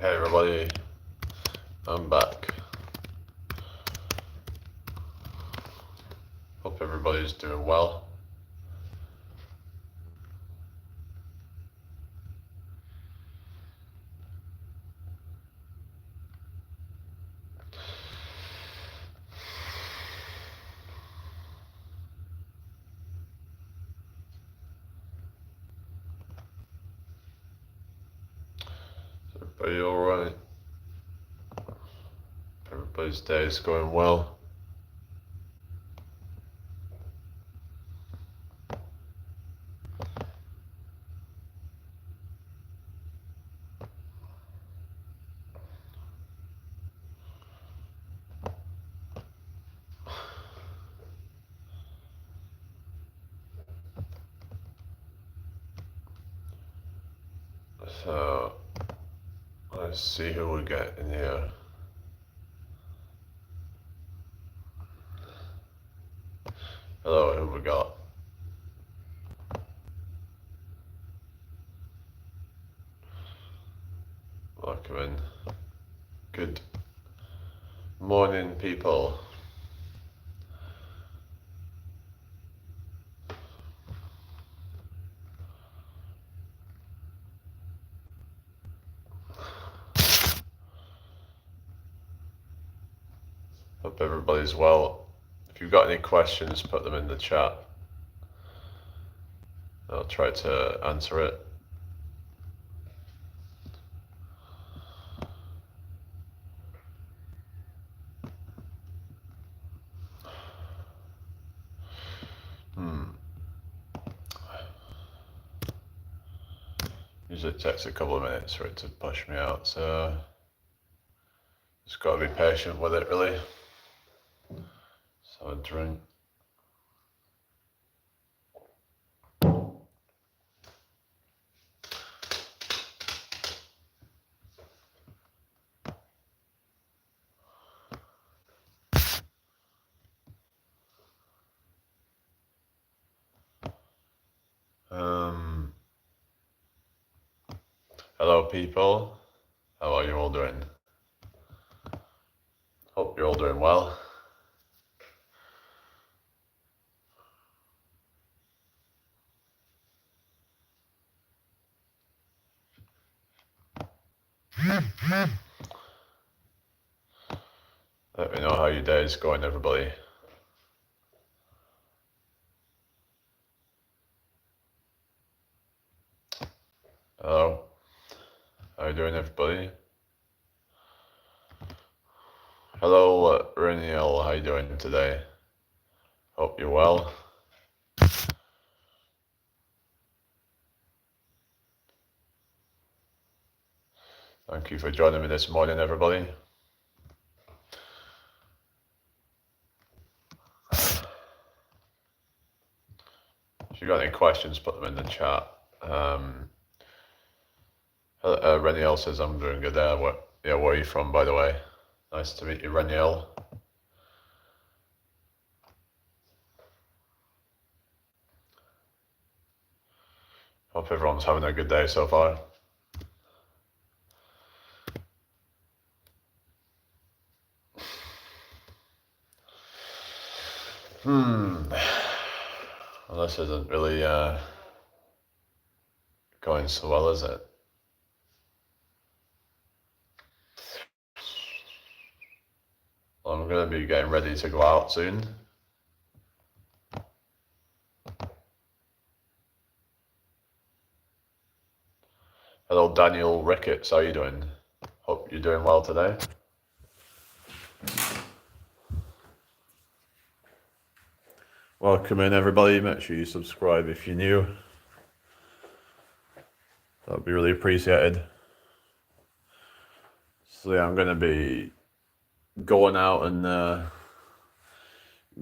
Hey everybody, I'm back. Hope everybody's doing well. Is everybody alright? Everybody's day is going well. So, let's see who we get in here. Hello, who we got? Welcome in. Good morning, people. Hope everybody's well. If you've got any questions, put them in the chat. I'll try to answer it. Usually it takes a couple of minutes for it to push me out, so just gotta be patient with it, really. So a drink. Hello, people. How are you all doing? Hope you're all doing well. Let me know how your day is going, everybody. Hello. How you doing, everybody? Hello, Reniel. How you doing today? Hope you're well. Thank you for joining me this morning, everybody. If you've got any questions, put them in the chat. Reniel says, I'm doing good there. Where are you from, by the way? Nice to meet you, Reniel. Hope everyone's having a good day so far. Well, this isn't really going so well, is it? Well, I'm going to be getting ready to go out soon. Hello, Daniel Ricketts. How are you doing? Hope you're doing well today. Welcome in, everybody. Make sure you subscribe if you're new. That would be really appreciated. So yeah, I'm going to be going out and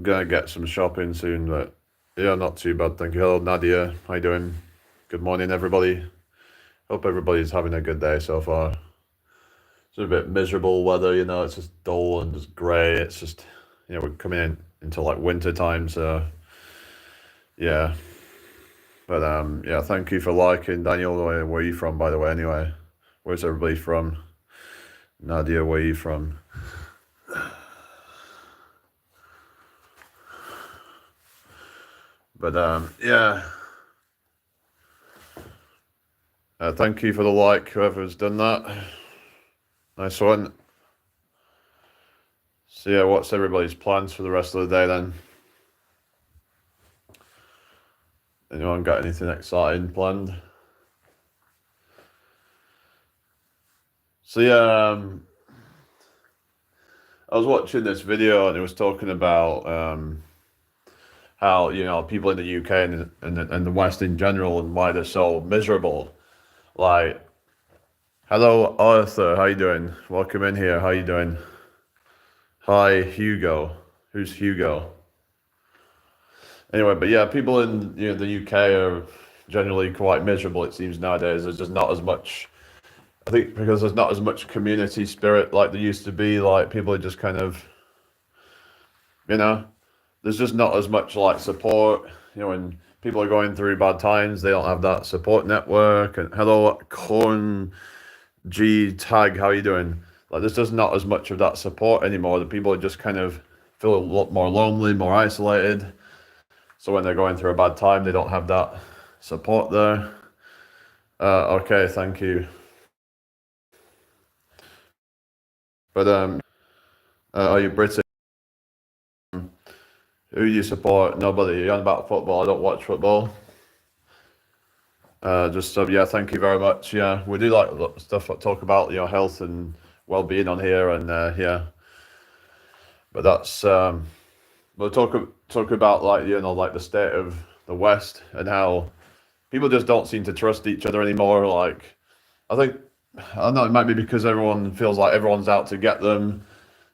going to get some shopping soon, but yeah, not too bad, thank you. Hello, Nadia. How you doing? Good morning, everybody. Hope everybody's having a good day so far. It's a bit miserable weather, you know, it's just dull and just grey. It's just, you know, we're coming into like winter time, so yeah. But yeah, thank you for liking, Daniel. Where are you from, by the way, anyway? Where's everybody from? Nadia, where are you from? But yeah, thank you for the like, whoever's done that. Nice one. So yeah, what's everybody's plans for the rest of the day then? Anyone got anything exciting planned? So yeah, I was watching this video and it was talking about how people in the UK and the West in general and why they're so miserable. Like, hello Arthur, how you doing? Welcome in here. How you doing? Hi Hugo. Who's Hugo? Anyway, but yeah, people in the UK are generally quite miserable. It seems nowadays there's just not as much. I think because there's not as much community spirit like there used to be. Like people are just kind of, you know, there's just not as much like support. When people are going through bad times, they don't have that support network. And hello, Corn G Tag, how you doing? Like there's just not as much of that support anymore. The people are just kind of feel a lot more lonely, more isolated. So when they're going through a bad time, they don't have that support there. Okay, thank you. But are you British? Who do you support? Nobody. You're on about football. I don't watch football. Yeah, thank you very much. Yeah, we do like stuff that talk about health and well-being on here, and yeah. But that's we'll talk about like the state of the West and how people just don't seem to trust each other anymore. Like I think I don't know, it might be because everyone feels like everyone's out to get them.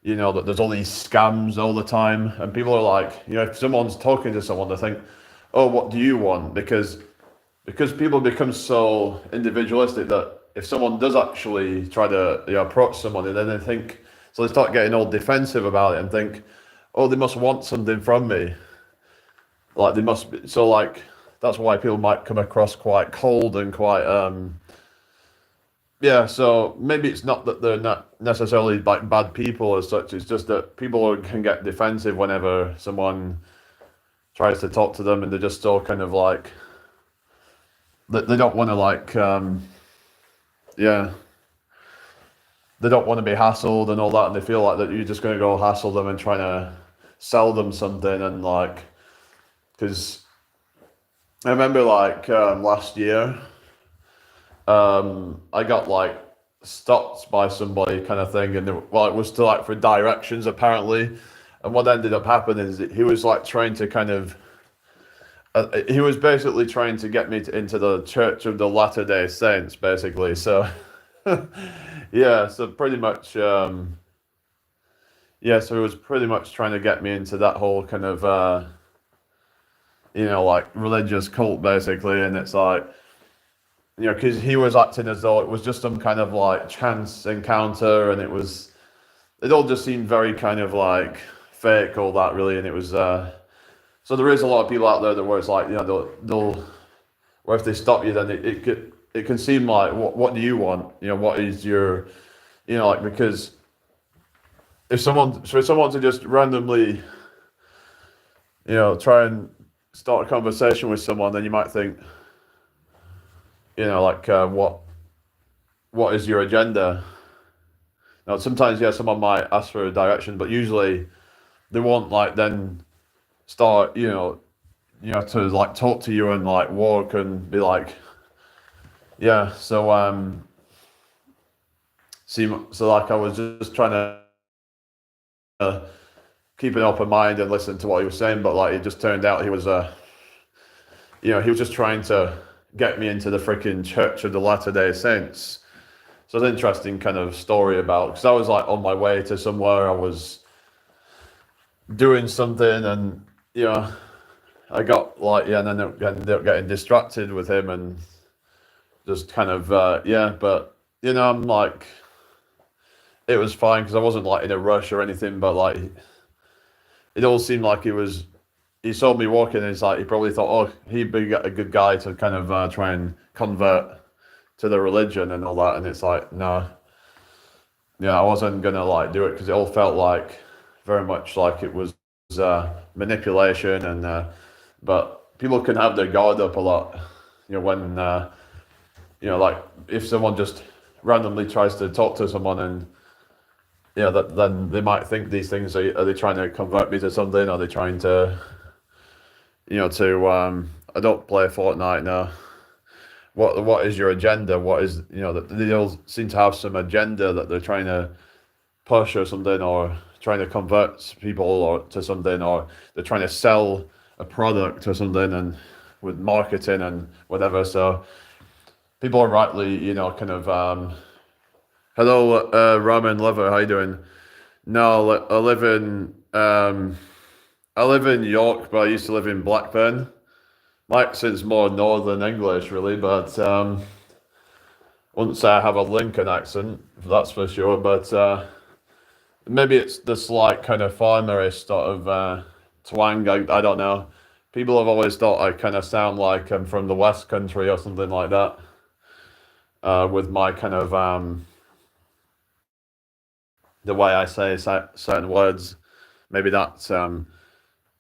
That there's all these scams all the time, and people are like, if someone's talking to someone, they think, "Oh, what do you want?" Because people become so individualistic that if someone does actually try to approach someone, and then they think, so they start getting all defensive about it and think, "Oh, they must want something from me." Like they must be, so like that's why people might come across quite cold and quite yeah, so maybe it's not that they're not necessarily like bad people as such. It's just that people can get defensive whenever someone tries to talk to them, and they're just so kind of like they don't want to like yeah, they don't want to be hassled and all that, and they feel like that you're just going to go hassle them and trying to sell them something, and like because I remember like last year. I got like stopped by somebody kind of thing, and well, it was to like for directions apparently. And what ended up happening is that he was like trying to kind of, he was basically trying to get me into the Church of the Latter-day Saints, basically. So, yeah, so pretty much, yeah, so he was pretty much trying to get me into that whole kind of, like religious cult, basically. And it's like, because he was acting as though it was just some kind of like chance encounter, and it all just seemed very kind of like fake, all that really, and it was. So there is a lot of people out there that where it's like they'll where if they stop you, then it can seem like what do you want? What is your, like because for someone to just randomly, try and start a conversation with someone, then you might think. Like what is your agenda? Now sometimes yeah, someone might ask for a direction, but usually they won't like then start to like talk to you and like walk and be like yeah. So so like I was just trying to keep an open mind and listen to what he was saying, but like it just turned out he was he was just trying to get me into the freaking Church of the Latter-day Saints. So it's an interesting kind of story about, because I was like on my way to somewhere, I was doing something, and I got like and then ended up getting distracted with him and just kind of yeah, but I'm like it was fine because I wasn't like in a rush or anything, but like it all seemed like he saw me walking, and it's like he probably thought, oh, he'd be a good guy to kind of try and convert to the religion and all that. And it's like, no, I wasn't gonna like do it because it all felt like very much like it was manipulation and but people can have their guard up a lot, when like if someone just randomly tries to talk to someone and that then they might think these things are they trying to convert me to something? Are they trying to I don't play Fortnite now. What is your agenda? What is that they all seem to have some agenda that they're trying to push or something, or trying to convert people or to something, or they're trying to sell a product or something, and with marketing and whatever. So people are rightly, kind of hello, ramen lover, how you doing? No, I live in York, but I used to live in Blackburn. My accent's more Northern English, really, but wouldn't say I have a Lincoln accent, that's for sure. But maybe it's the slight kind of farmerish sort of twang. I don't know. People have always thought I kind of sound like I'm from the West Country or something like that. With my kind of the way I say certain words, maybe that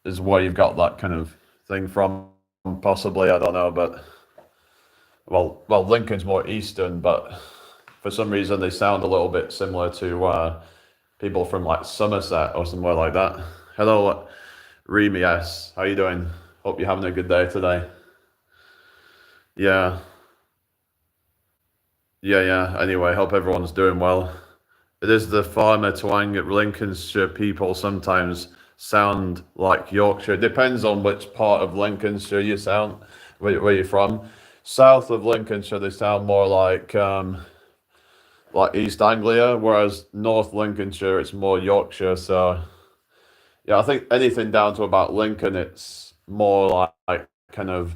is where you've got that kind of thing from. Possibly, I don't know, but Lincoln's more Eastern, but for some reason they sound a little bit similar to people from like Somerset or somewhere like that. Hello, Remy S. How you doing? Hope you're having a good day today. Yeah, yeah. Anyway, hope everyone's doing well. It is the farmer twang. Lincolnshire people sometimes sound like Yorkshire. Depends on which part of Lincolnshire you sound, where you're from. South of Lincolnshire, they sound more like East Anglia, whereas North Lincolnshire, it's more Yorkshire. So yeah, I think anything down to about Lincoln, it's more like kind of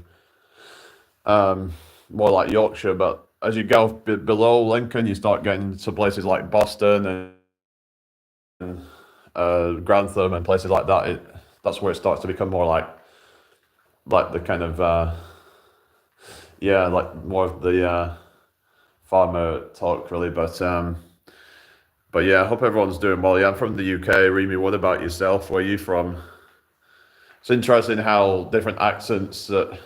more like Yorkshire. But as you go below Lincoln, you start getting to places like Boston and Grantham and places like that. That's where it starts to become more like the kind of like more of the farmer talk, really. But yeah, I hope everyone's doing well. Yeah, I'm from the UK. Remy, what about yourself? Where are you from? It's interesting how different accents can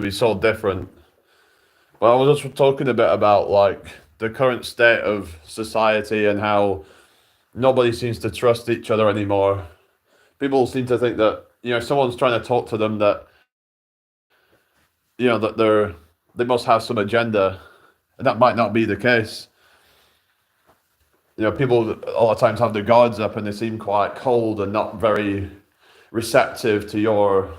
be so different. But I was just talking a bit about like the current state of society and how nobody seems to trust each other anymore. People seem to think that if someone's trying to talk to them, that that they must have some agenda, and that might not be the case. People a lot of times have their guards up and they seem quite cold and not very receptive to your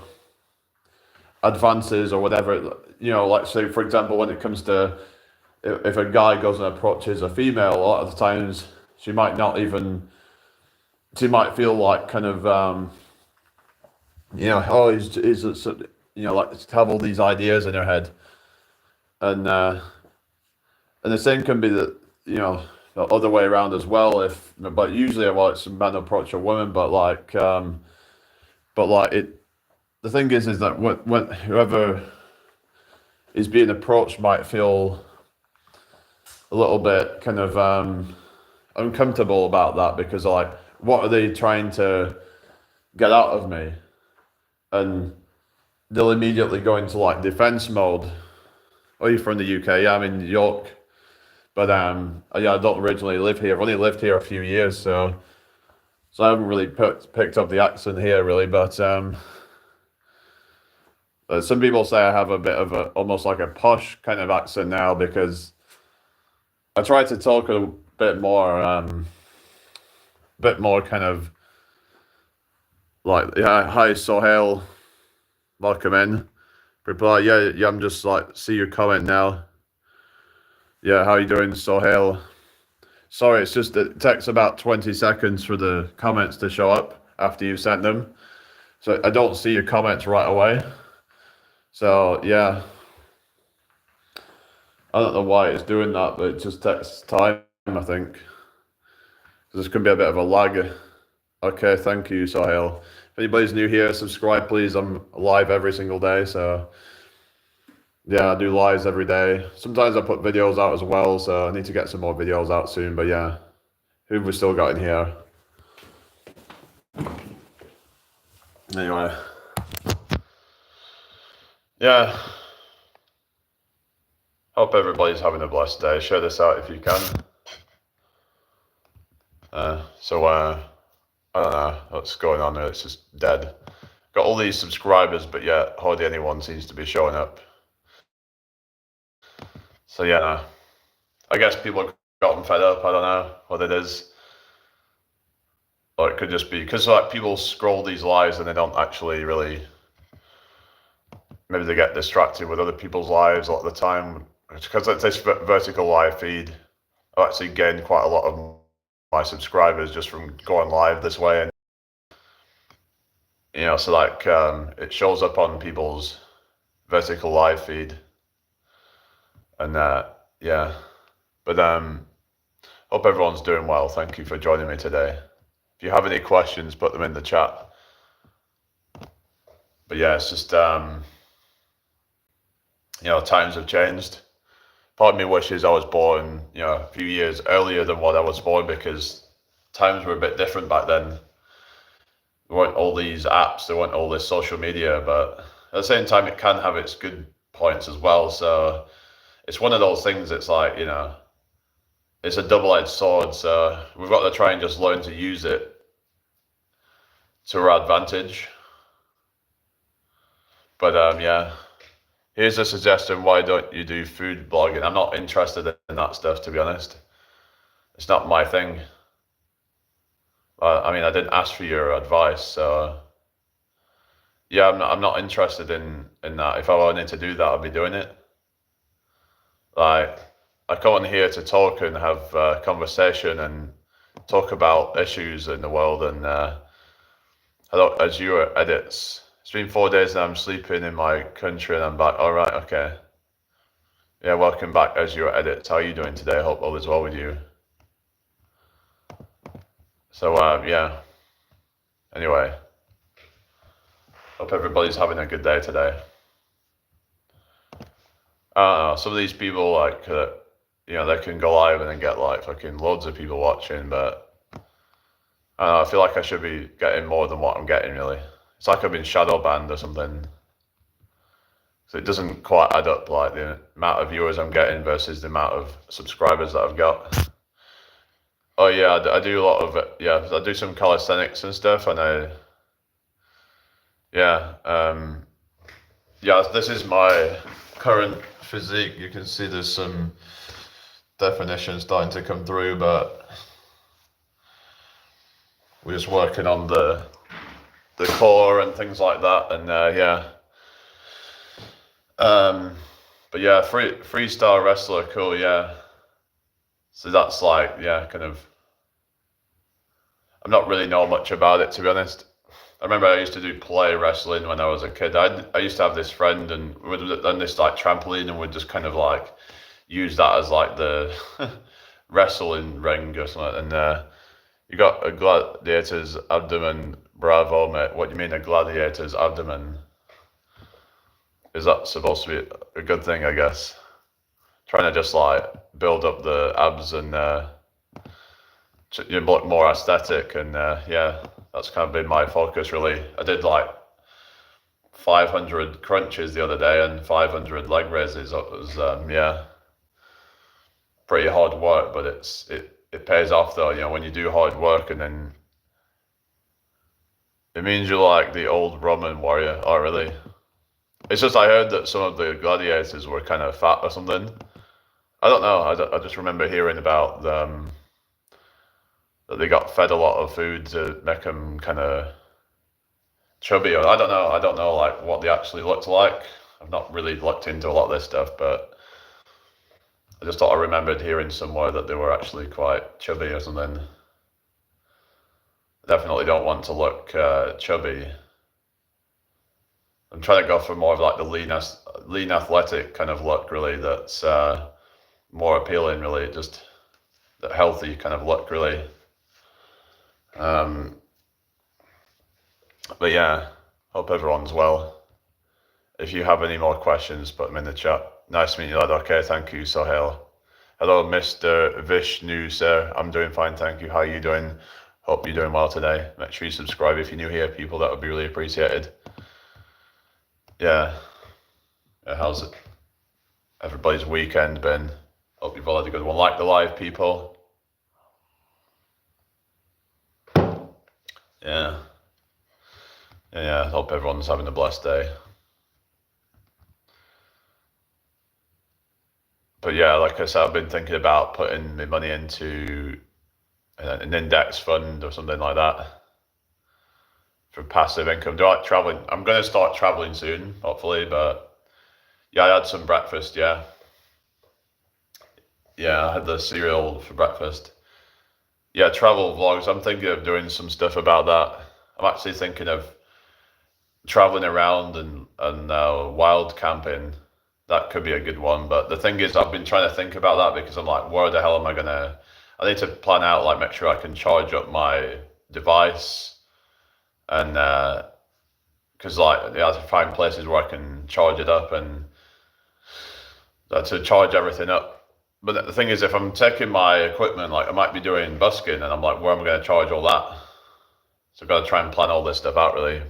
advances or whatever. Like say for example, when it comes to if a guy goes and approaches a female, a lot of the times she might feel like kind of oh he's like have all these ideas in her head, and the same can be that the other way around as well. But usually, well, it's a man approach a woman, but it. The thing is that when whoever is being approached might feel a little bit kind of uncomfortable about that, because like, what are they trying to get out of me? And they'll immediately go into like defense mode. Oh, you're from the UK? Yeah, I'm in York. But yeah, I don't originally live here. I've only lived here a few years, so I haven't really picked up the accent here, really. But some people say I have a bit of almost like a posh kind of accent now, because I try to talk a bit more kind of like, yeah, hi Sohail, welcome in. Reply, yeah, I'm just like, see your comment now. Yeah, how you doing, Sohail? Sorry, it's just it takes about 20 seconds for the comments to show up after you've sent them. So I don't see your comments right away. So yeah, I don't know why it's doing that, but it just takes time, I think. There's going to be a bit of a lag. Okay, thank you, Sohail. If anybody's new here, subscribe, please. I'm live every single day, so yeah, I do lives every day. Sometimes I put videos out as well, so I need to get some more videos out soon. But yeah, who have we still got in here? Anyway, yeah. Hope everybody's having a blessed day. Share this out if you can. I don't know what's going on there. It's just dead. Got all these subscribers, but yet hardly anyone seems to be showing up. So yeah, I guess people have gotten fed up. I don't know what it is. Or it could just be because like people scroll these lives and they don't actually really. Maybe they get distracted with other people's lives a lot of the time. Because it's this vertical live feed, I've actually gained quite a lot of my subscribers just from going live this way, and so like it shows up on people's vertical live feed, and yeah. But hope everyone's doing well. Thank you for joining me today. If you have any questions, put them in the chat. But yeah, it's just times have changed. Part of me wishes I was born, a few years earlier than what I was born, because times were a bit different back then. There weren't all these apps, there weren't all this social media, but at the same time, it can have its good points as well. So it's one of those things. It's like, it's a double-edged sword. So we've got to try and just learn to use it to our advantage. But yeah, here's a suggestion. Why don't you do food blogging? I'm not interested in that stuff, to be honest. It's not my thing. I mean, I didn't ask for your advice, so yeah, I'm not interested in that. If I wanted to do that, I'd be doing it. Like, I come on here to talk and have a conversation and talk about issues in the world. And hello, as you edits. It's been 4 days and I'm sleeping in my country and I'm back. All right, okay. Yeah, welcome back, as you edits. How are you doing today? I hope all is well with you. So yeah. Anyway, hope everybody's having a good day today. I don't know. Some of these people like they can go live and then get like fucking loads of people watching, but I don't know, I feel like I should be getting more than what I'm getting, really. It's like I've been shadow banned or something. So it doesn't quite add up, like the amount of viewers I'm getting versus the amount of subscribers that I've got. Oh yeah, I do a lot of it. Yeah, I do some calisthenics and stuff, and yeah, this is my current physique. You can see there's some definition starting to come through, but we're just working on the core and things like that, and yeah. But yeah, freestyle wrestler, cool, yeah. So that's like, yeah, kind of. I'm not really know much about it, to be honest. I remember I used to do play wrestling when I was a kid. I used to have this friend, and we'd done this like trampoline, and we'd just kind of like use that as like the wrestling ring or something. And you got a gladiator's abdomen. Bravo, mate. What do you mean a gladiator's abdomen? Is that supposed to be a good thing, I guess? Trying to just like build up the abs and look more aesthetic, and yeah, that's kind of been my focus, really. I did like 500 crunches the other day and 500 leg raises. It was yeah, pretty hard work, but it pays off though. When you do hard work, and then it means you're like the old Roman warrior. Oh, really? It's just I heard that some of the gladiators were kind of fat or something. I don't know. I just remember hearing about them, that they got fed a lot of food to make them kind of chubby. Or I don't know. I don't know like what they actually looked like. I've not really looked into a lot of this stuff, but I just thought I remembered hearing somewhere that they were actually quite chubby or something. I definitely don't want to look chubby. I'm trying to go for more of like the lean athletic kind of look, really. That's more appealing, really. Just that healthy kind of look, really. But yeah, hope everyone's well. If you have any more questions, put them in the chat. Nice to meet you, lad. Okay, thank you, Sohail. Hello, Mr. Vishnu, sir. I'm doing fine, thank you. How are you doing? Hope you're doing well today. Make sure you subscribe if you're new here, people. That would be really appreciated. Yeah. How's it? Everybody's weekend been? Hope you've all had a good one. Like the live, people. Yeah. Hope everyone's having a blessed day. But yeah, like I said, I've been thinking about putting my money into an index fund or something like that for passive income. Do I like traveling? I'm going to start traveling soon, hopefully. But yeah, I had some breakfast. Yeah, I had the cereal for breakfast. Yeah, travel vlogs. I'm thinking of doing some stuff about that. I'm actually thinking of traveling around and wild camping. That could be a good one. But the thing is, I've been trying to think about that because I'm like, where the hell am I gonna? I need to plan out, like, make sure I can charge up my device, and because like I have to find places where I can charge it up and to charge everything up. But the thing is, if I'm taking my equipment, like I might be doing busking, and I'm like, where am I going to charge all that? So I've got to try and plan all this stuff out, really.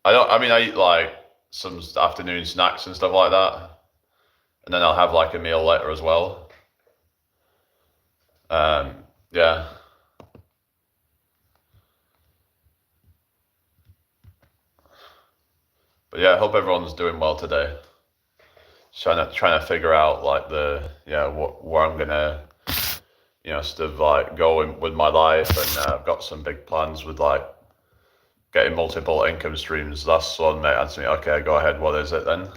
I eat like some afternoon snacks and stuff like that, and then I'll have like a meal later as well. Yeah. But yeah, I hope everyone's doing well today. Trying to figure out like where I'm gonna sort of like go with my life, and I've got some big plans with like getting multiple income streams. That's one mate answered me. Okay, go ahead. What is it then?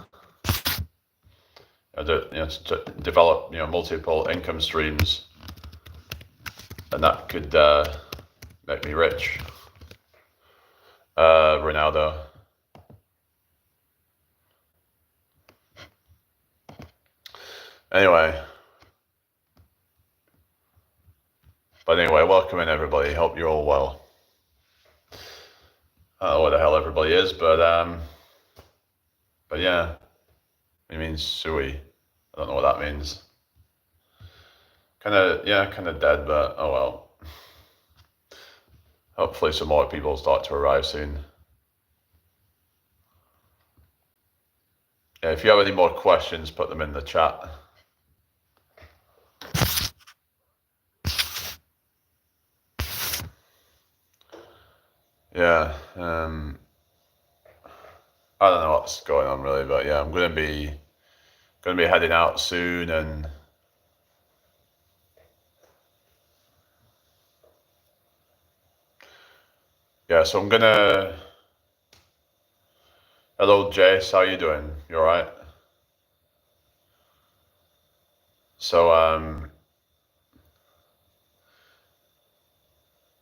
To develop multiple income streams, and that could make me rich. Ronaldo. Anyway, welcome in everybody. Hope you're all well. I don't know where the hell everybody is, but yeah, it means Sui. I don't know what that means. Kind of dead, but oh well. Hopefully some more people start to arrive soon. Yeah, if you have any more questions, put them in the chat. Yeah, I don't know what's going on really, but yeah, I'm gonna be heading out soon, and yeah, so I'm gonna. Hello, Jace. How you doing? You all right? So I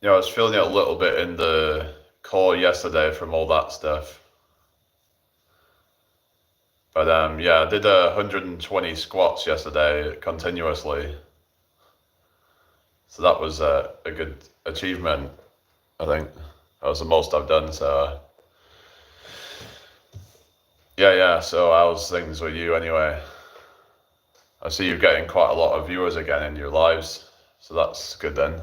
was feeling it a little bit in the core yesterday from all that stuff. But I did 120 squats yesterday continuously. So that was a good achievement, I think. That was the most I've done, so yeah, so how's things with you anyway? I see you're getting quite a lot of viewers again in your lives, so that's good then.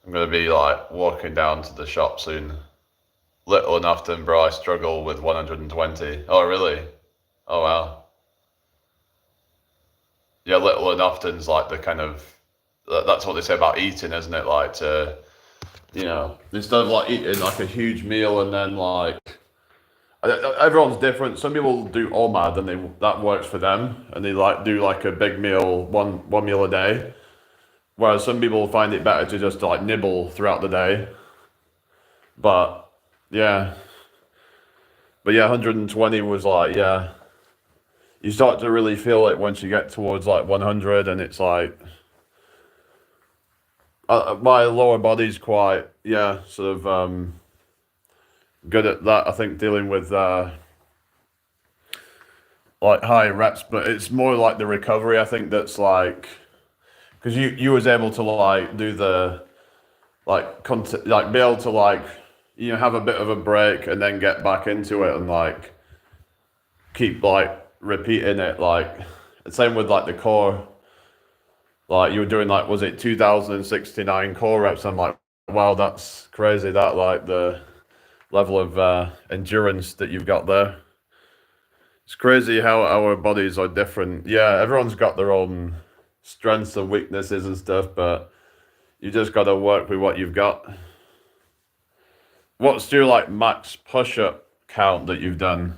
I'm gonna be like walking down to the shop soon. Little and often, bro, I struggle with 120. Oh, really? Oh, wow. Yeah, little and often's like the kind of, that's what they say about eating, isn't it? Like to, instead of like eating like a huge meal and then like, everyone's different. Some people do nomad and that works for them, and they like do like a big meal, one meal a day. Whereas some people find it better to just like nibble throughout the day. But yeah, 120 was like, yeah, you start to really feel it once you get towards like 100, and it's like my lower body's quite sort of good at that. I think dealing with like high reps, but it's more like the recovery. I think that's like, because you was able to like do the like be able to like you have a bit of a break and then get back into it and like keep like repeating it. Like same with like the core. Like you were doing like, was it 2069 core reps? I'm like, wow, that's crazy. That like the level of endurance that you've got there. It's crazy how our bodies are different. Yeah, everyone's got their own strengths and weaknesses and stuff, but you just got to work with what you've got. What's your like max push-up count that you've done?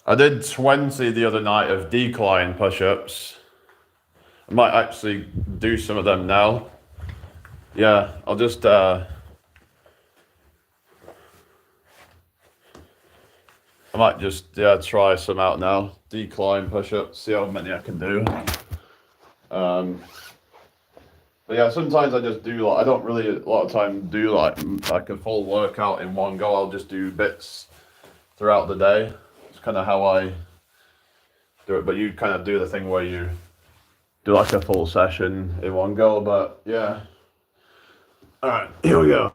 I did 20 the other night of decline push-ups. I might actually do some of them now. Yeah, I'll just I might just try some out now. Decline push-ups, see how many I can do. But yeah, sometimes I just do like, I don't really a lot of time do like a full workout in one go. I'll just do bits throughout the day. It's kind of how I do it. But you kind of do the thing where you do like a full session in one go. But yeah. All right, here we go.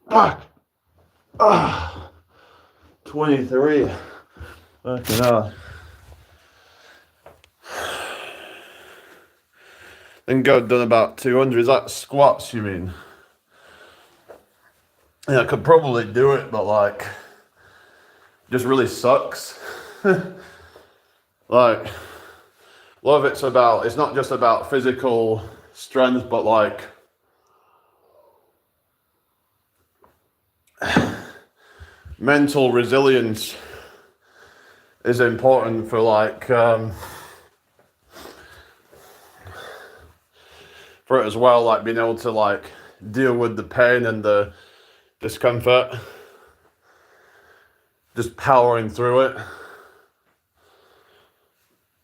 Fuck. 23. Fucking hell. Then go done about 200. Is that squats, you mean? Yeah, I could probably do it, but like, just really sucks. Like, a lot of it's about, it's not just about physical strength, but like, mental resilience is important for like, for it as well, like being able to like deal with the pain and the discomfort, just powering through it.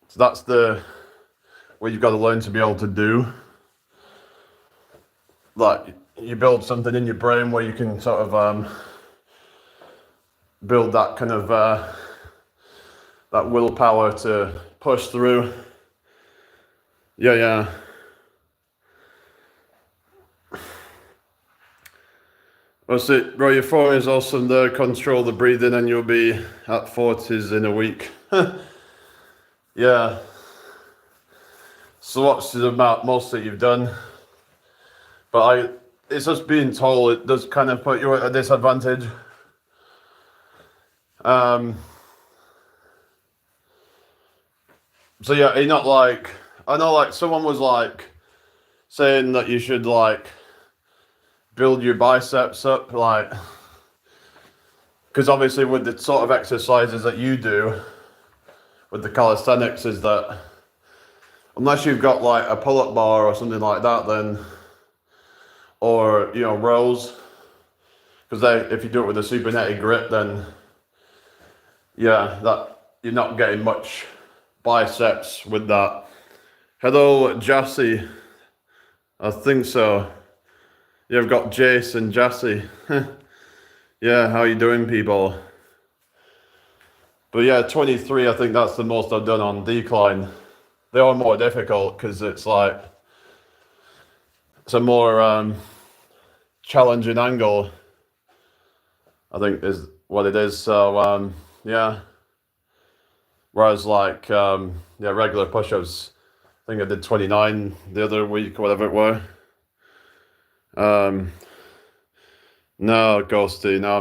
So that's what you've got to learn to be able to do. Like you build something in your brain where you can sort of build that kind of that willpower to push through. Yeah. That's it, bro. Your 40 is awesome there. Control the breathing and you'll be at 40s in a week. Yeah. So what's the most that you've done? But it's just being tall, it does kind of put you at a disadvantage. So yeah, you're not like, I know like someone was like saying that you should like build your biceps up, like, because obviously with the sort of exercises that you do with the calisthenics is that unless you've got like a pull-up bar or something like that, then, or you know, rows, because if you do it with a supernetic grip, then yeah, that you're not getting much biceps with that. Hello, Jassy. I think so. Yeah, I've got Jason, Jassy. Yeah, how you doing, people? But yeah, 23, I think that's the most I've done on decline. They are more difficult because it's like, it's a more challenging angle, I think is what it is. So yeah. Whereas like regular push-ups, I think I did 29 the other week or whatever it were. No, Ghosty, no,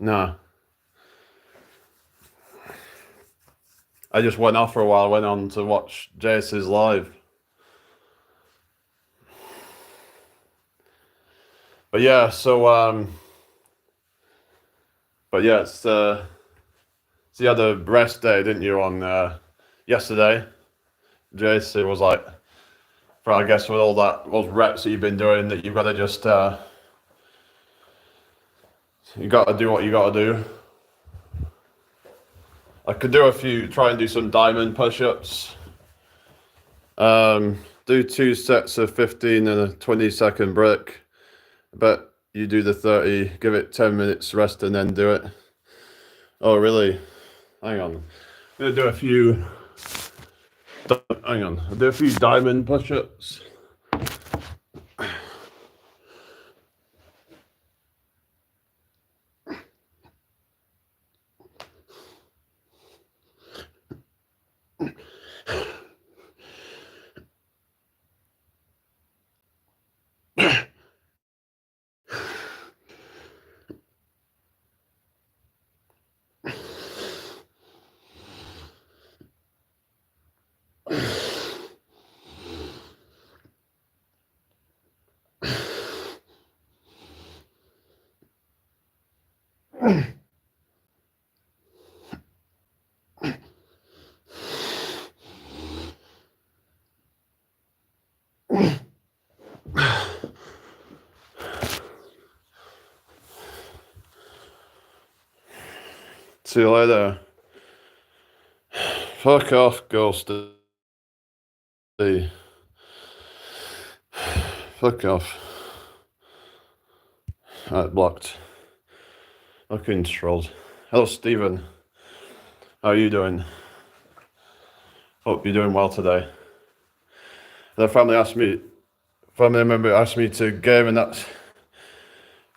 no. I just went off for a while, went on to watch Jace's live. But yeah, so so you had a rest day, didn't you, on yesterday? Jace, it was like, for I guess with all those reps that you've been doing, that you've got to just you got to do what you got to do. I could try and do some diamond push-ups. Do 2 sets of 15 and a 20-second break. But you do the 30, give it 10 minutes rest and then do it. Oh, really? Hang on. I'm gonna do a few. Hang on. I'll do a few diamond push-ups. See you later. Fuck off, Ghosty. Fuck off. Alright, blocked. Fucking trolls. Hello, Stephen. How are you doing? Hope you're doing well today. The family member asked me to game,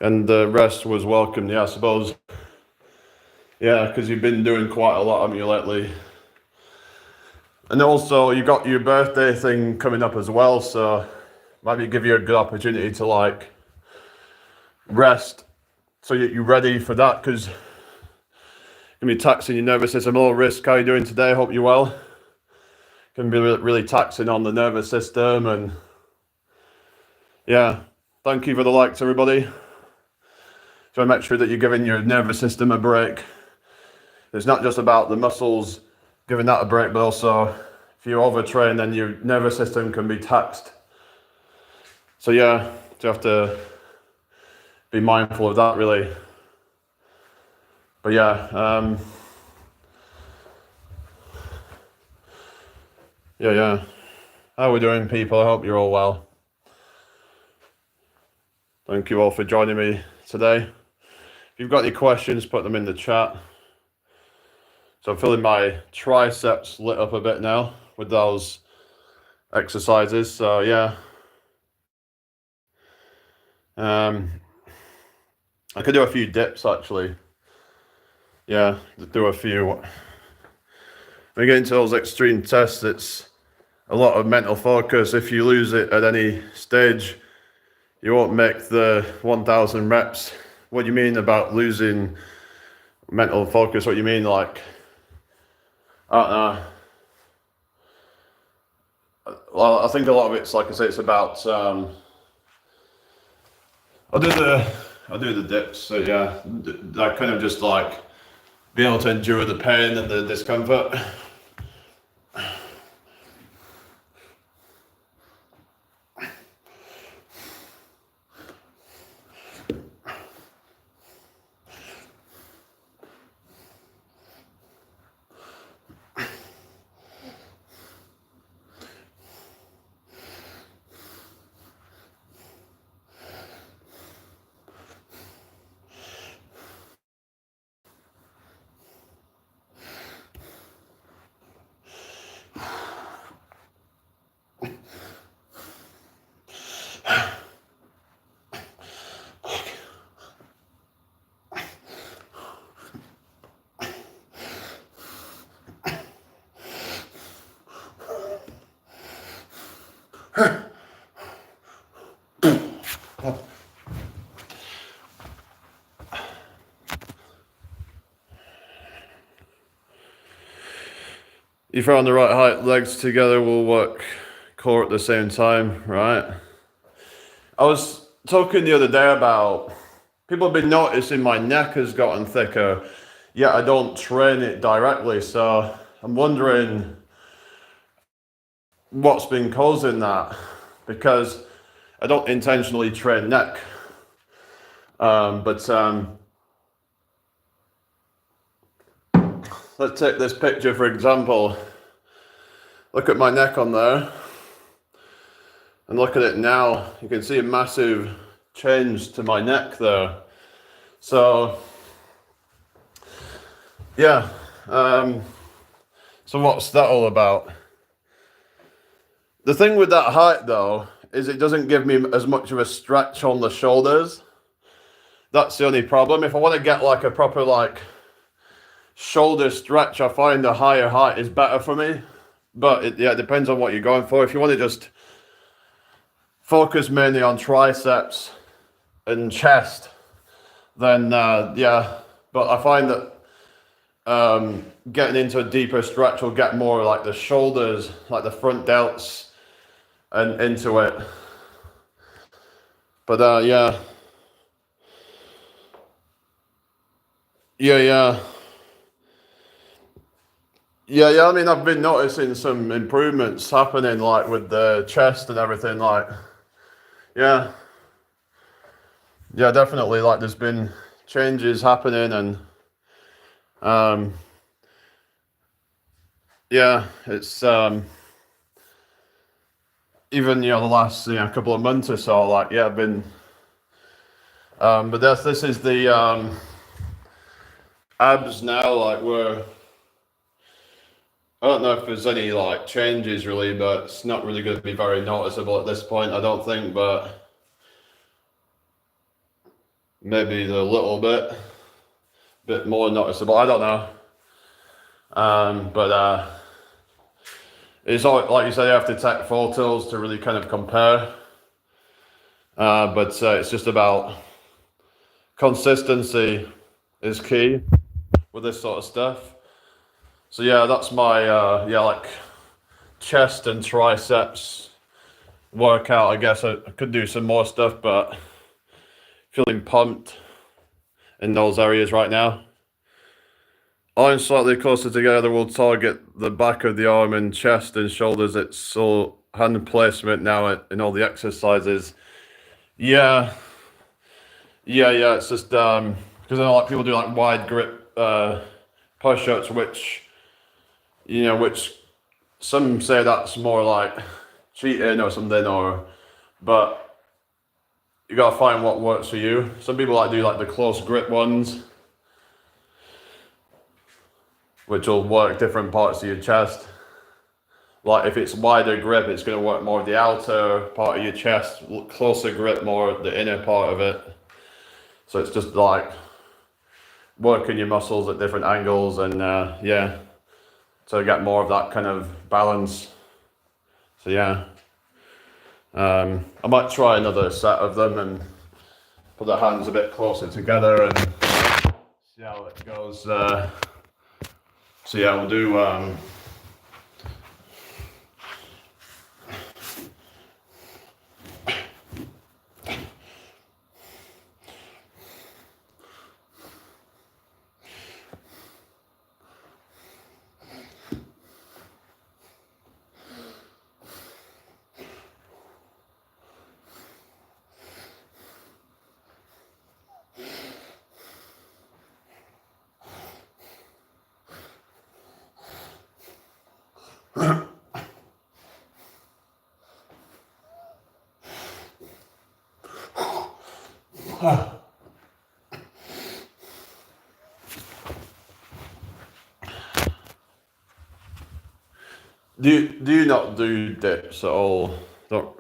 and the rest was welcome. Yeah, I suppose. Yeah, because you've been doing quite a lot, haven't you, lately? And also, you got your birthday thing coming up as well, so maybe give you a good opportunity to like rest, so you're ready for that, because it can be taxing your nervous system. Hello, Risk. How are you doing today? Hope you're well. It can be really taxing on the nervous system, and yeah, thank you for the likes, everybody. So make sure that you're giving your nervous system a break. It's not just about the muscles giving that a break, but also if you overtrain, then your nervous system can be taxed. So yeah, you have to be mindful of that, really. But yeah, yeah. How are we doing, people? I hope you're all well. Thank you all for joining me today. If you've got any questions, put them in the chat. So I'm feeling my triceps lit up a bit now with those exercises. So yeah. I could do a few dips actually. Yeah, do a few. When you get into those extreme tests, it's a lot of mental focus. If you lose it at any stage, you won't make the 1,000 reps. What do you mean about losing mental focus? What do you mean, like, I don't know. Well, I think a lot of it's, like I say, it's about, I'll do the dips. So yeah, I kind of just like be able to endure the pain and the discomfort. you throw on the right height, legs together will work core at the same time, right? I was talking the other day about people have been noticing my neck has gotten thicker, yet I don't train it directly. So I'm wondering what's been causing that, because I don't intentionally train neck. But let's take this picture for example. Look at my neck on there, and look at it now. You can see a massive change to my neck there. So yeah, so what's that all about? The thing with that height though is it doesn't give me as much of a stretch on the shoulders. That's the only problem. If I want to get like a proper like shoulder stretch, I find a higher height is better for me. But it depends on what you're going for. If you want to just focus mainly on triceps and chest, then yeah. But I find that getting into a deeper stretch will get more like the shoulders, like the front delts, and into it. But yeah. I mean, I've been noticing some improvements happening, like with the chest and everything. Like, yeah, definitely. Like, there's been changes happening, and yeah, it's even the last couple of months or so. Like, yeah, I've been. But this is the abs now. Like, I don't know if there's any like changes really, but it's not really going to be very noticeable at this point, I don't think, but maybe a little bit more noticeable, I don't know. But it's all, like you said, you have to take photos to really kind of compare. But it's just about consistency is key with this sort of stuff. So yeah, that's my like chest and triceps workout. I guess I could do some more stuff, but feeling pumped in those areas right now. Arms slightly closer together will target the back of the arm and chest and shoulders. It's so hand placement now in all the exercises. Yeah. It's just because I know like people do like wide grip push-ups, which some say that's more like cheating or something, but you gotta find what works for you. Some people like do like the close grip ones, which will work different parts of your chest. Like if it's wider grip, it's gonna work more the outer part of your chest, closer grip more the inner part of it. So it's just like working your muscles at different angles, and so get more of that kind of balance. So yeah, I might try another set of them and put the hands a bit closer together and see how it goes. So yeah, we'll do do you not do dips at all? Don't.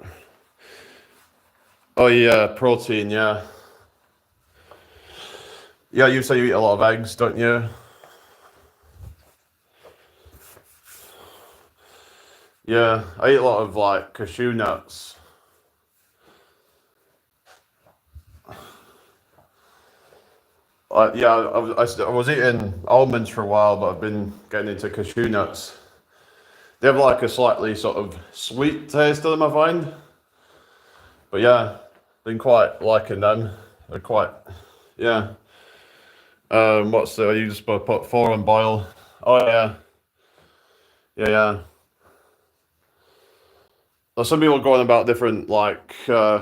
Oh yeah, protein. Yeah. You say you eat a lot of eggs, don't you? Yeah, I eat a lot of like cashew nuts. I was eating almonds for a while, but I've been getting into cashew nuts. They have like a slightly sort of sweet taste to them, I find. But yeah, been quite liking them. They're quite, yeah. What's the, you just put 4 on boil. Oh yeah, yeah. Well, some people going about different like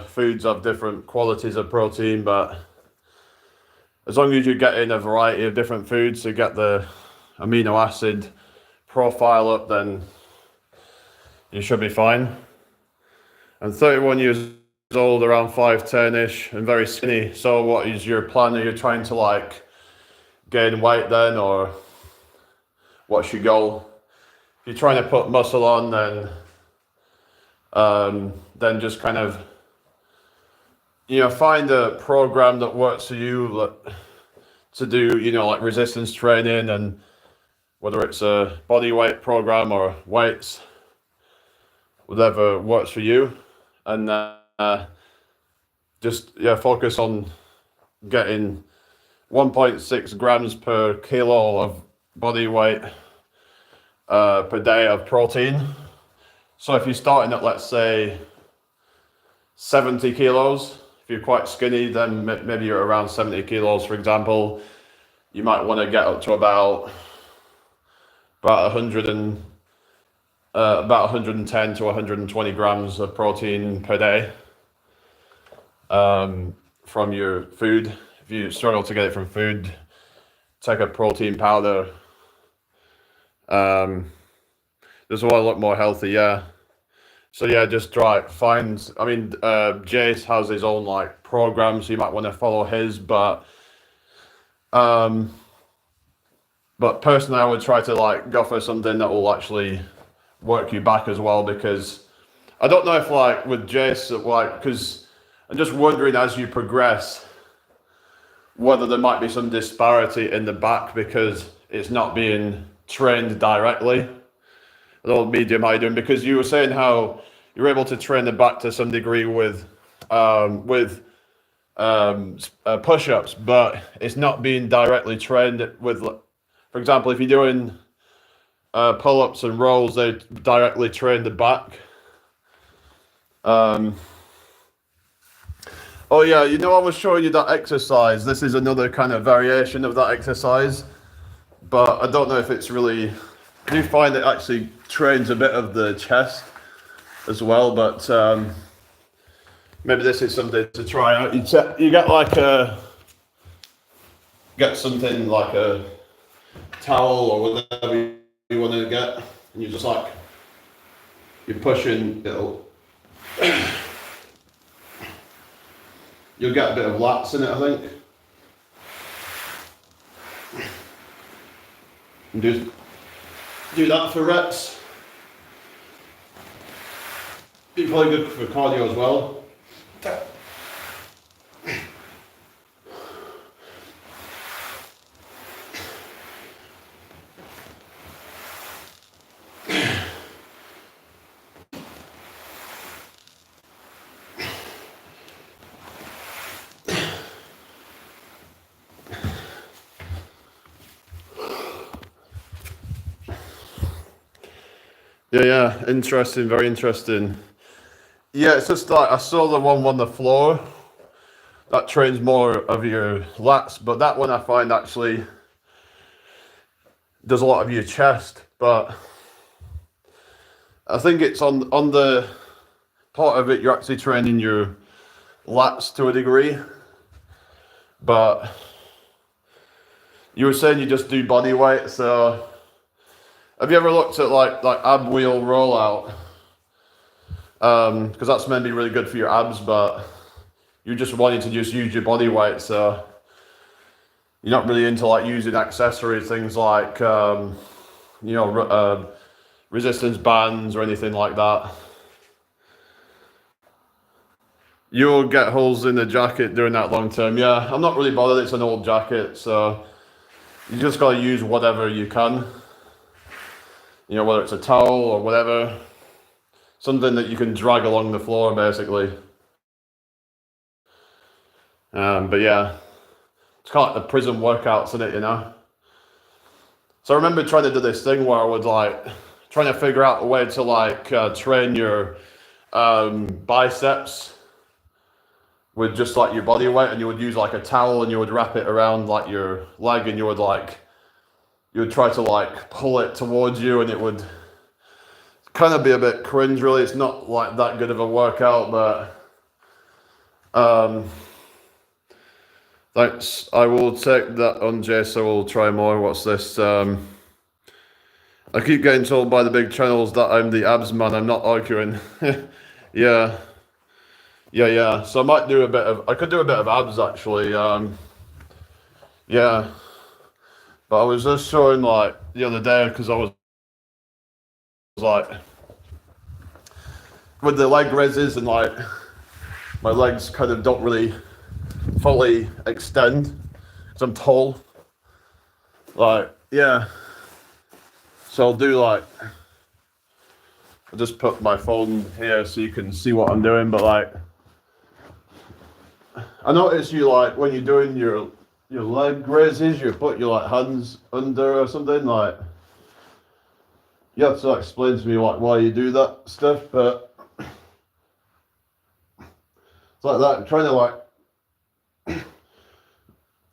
foods have different qualities of protein, but as long as you get in a variety of different foods to get the amino acid profile up, then you should be fine. I'm 31 years old, around 5'10"-ish, and very skinny. So what is your plan? Are you trying to like gain weight then, or what's your goal? If you're trying to put muscle on, then just kind of, find a program that works for you to do, like resistance training, and whether it's a body weight program or weights, whatever works for you. And just focus on getting 1.6 grams per kilo of body weight per day of protein. So if you're starting at, let's say, 70 kilos, if you're quite skinny, then maybe you're around 70 kilos, for example, you might want to get up to about 110 to 120 grams of protein per day from your food. If you struggle to get it from food, take a protein powder. This will look more healthy, yeah. So yeah, just find. I mean, Jace has his own like program, so you might want to follow his. But personally, I would try to like go for something that will actually work you back as well, because I don't know if like with Jace, like, because I'm just wondering as you progress whether there might be some disparity in the back because it's not being trained directly. The old medium how you doing, because you were saying how you're able to train the back to some degree with push-ups, but it's not being directly trained with, for example, if you're doing pull-ups and rows, they directly train the back. Oh yeah, I was showing you that exercise. This is another kind of variation of that exercise, but I don't know if it's really, I do find it actually trains a bit of the chest as well, but maybe this is something to try out. You get something like a towel or whatever you want to get, and you just like, you're pushing, you'll get a bit of lats in it, I think. And do that for reps. Be probably good for cardio as well. Yeah, interesting, very interesting. Yeah, it's just like I saw the one on the floor that trains more of your lats, but that one I find actually does a lot of your chest. But I think it's on the part of it you're actually training your lats to a degree. But you were saying you just do body weight, so have you ever looked at like ab wheel rollout? Because that's maybe really good for your abs, but you're just wanting to just use your body weight, so you're not really into like using accessories, things like resistance bands or anything like that. You'll get holes in the jacket doing that long term. Yeah, I'm not really bothered. It's an old jacket, so you just gotta use whatever you can. Whether it's a towel or whatever, something that you can drag along the floor, basically. But yeah, it's kind of like the prison workouts, isn't it? So I remember trying to do this thing where I would like trying to figure out a way to like train your biceps with just like your body weight, and you would use like a towel and you would wrap it around like your leg, and you would try to like pull it towards you, and it would kind of be a bit cringe really. It's not like that good of a workout, but thanks. I will take that on, Jay, so we'll try more. What's this? I keep getting told by the big channels that I'm the abs man. I'm not arguing. Yeah. So I could do a bit of abs actually. Yeah. But I was just showing like the other day, because I was like with the leg raises, and like my legs kind of don't really fully extend because I'm tall. Like, yeah. So I'll just put my phone here so you can see what I'm doing, but like, I notice you like when you're doing your leg raises, you put your like hands under or something, like you have to explain to me like why you do that stuff, but it's like that. I'm trying to like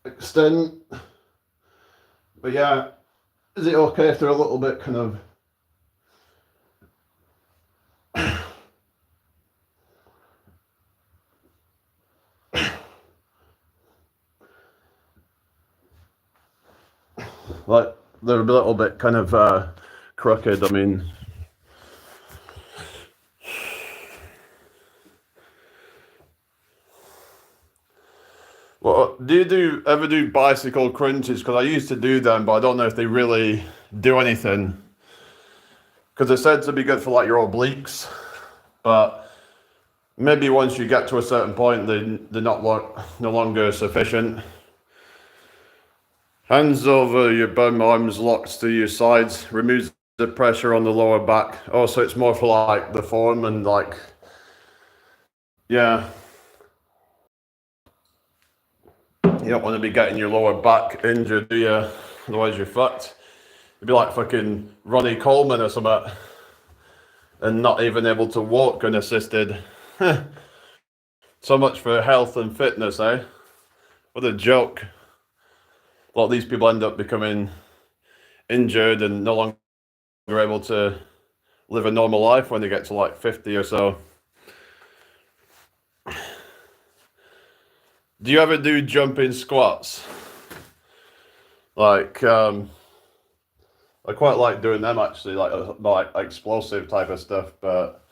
extend, but yeah, is it okay if they're a little bit kind of like they're a little bit kind of crooked? I mean, well, do you ever do bicycle crunches? Because I used to do them, but I don't know if they really do anything. Because they're said to be good for like your obliques, but maybe once you get to a certain point, they're no longer sufficient. Hands over your bum, arms locked to your sides, removes the pressure on the lower back. Oh, so it's more for like the form and like, yeah. You don't want to be getting your lower back injured, do you? Otherwise you're fucked. You'd be like fucking Ronnie Coleman or something, and not even able to walk unassisted. So much for health and fitness, eh? What a joke. A lot of these people end up becoming injured and no longer able to live a normal life when they get to like 50 or so. Do you ever do jumping squats? Like, I quite like doing them actually, like explosive type of stuff. But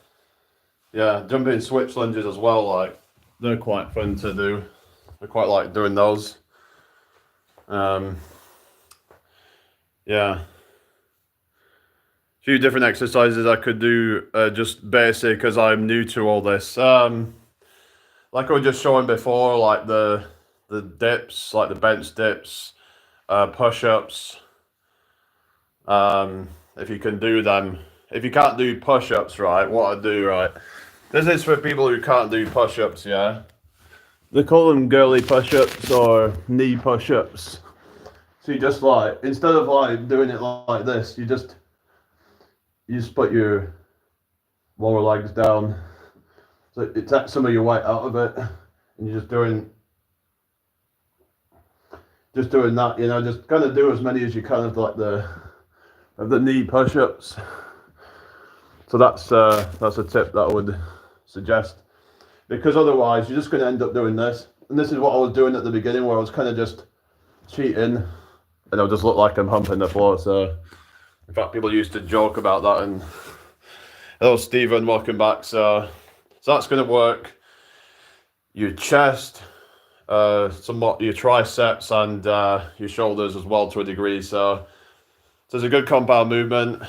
yeah, jumping switch lunges as well, like they're quite fun to do. I quite like doing those. Yeah, a few different exercises I could do, just basic, as I'm new to all this. Like I was just showing before, like the dips, like the bench dips, push-ups. If you can do them. If you can't do push-ups, right, what I do, right, this is for people who can't do push-ups, yeah? They call them girly push-ups or knee push-ups. So you just like, instead of like doing it like this, you just put your lower legs down. So it takes some of your weight out of it, and you're just doing that, you know, just kind of do as many as you can of like the knee push-ups. So that's a tip that I would suggest, because otherwise you're just going to end up doing this. And this is what I was doing at the beginning, where I was kind of just cheating, and I'll just look like I'm humping the floor. So in fact, people used to joke about that. And hello Stephen, welcome back. So that's going to work your chest, somewhat your triceps, and your shoulders as well to a degree. So it's a good compound movement.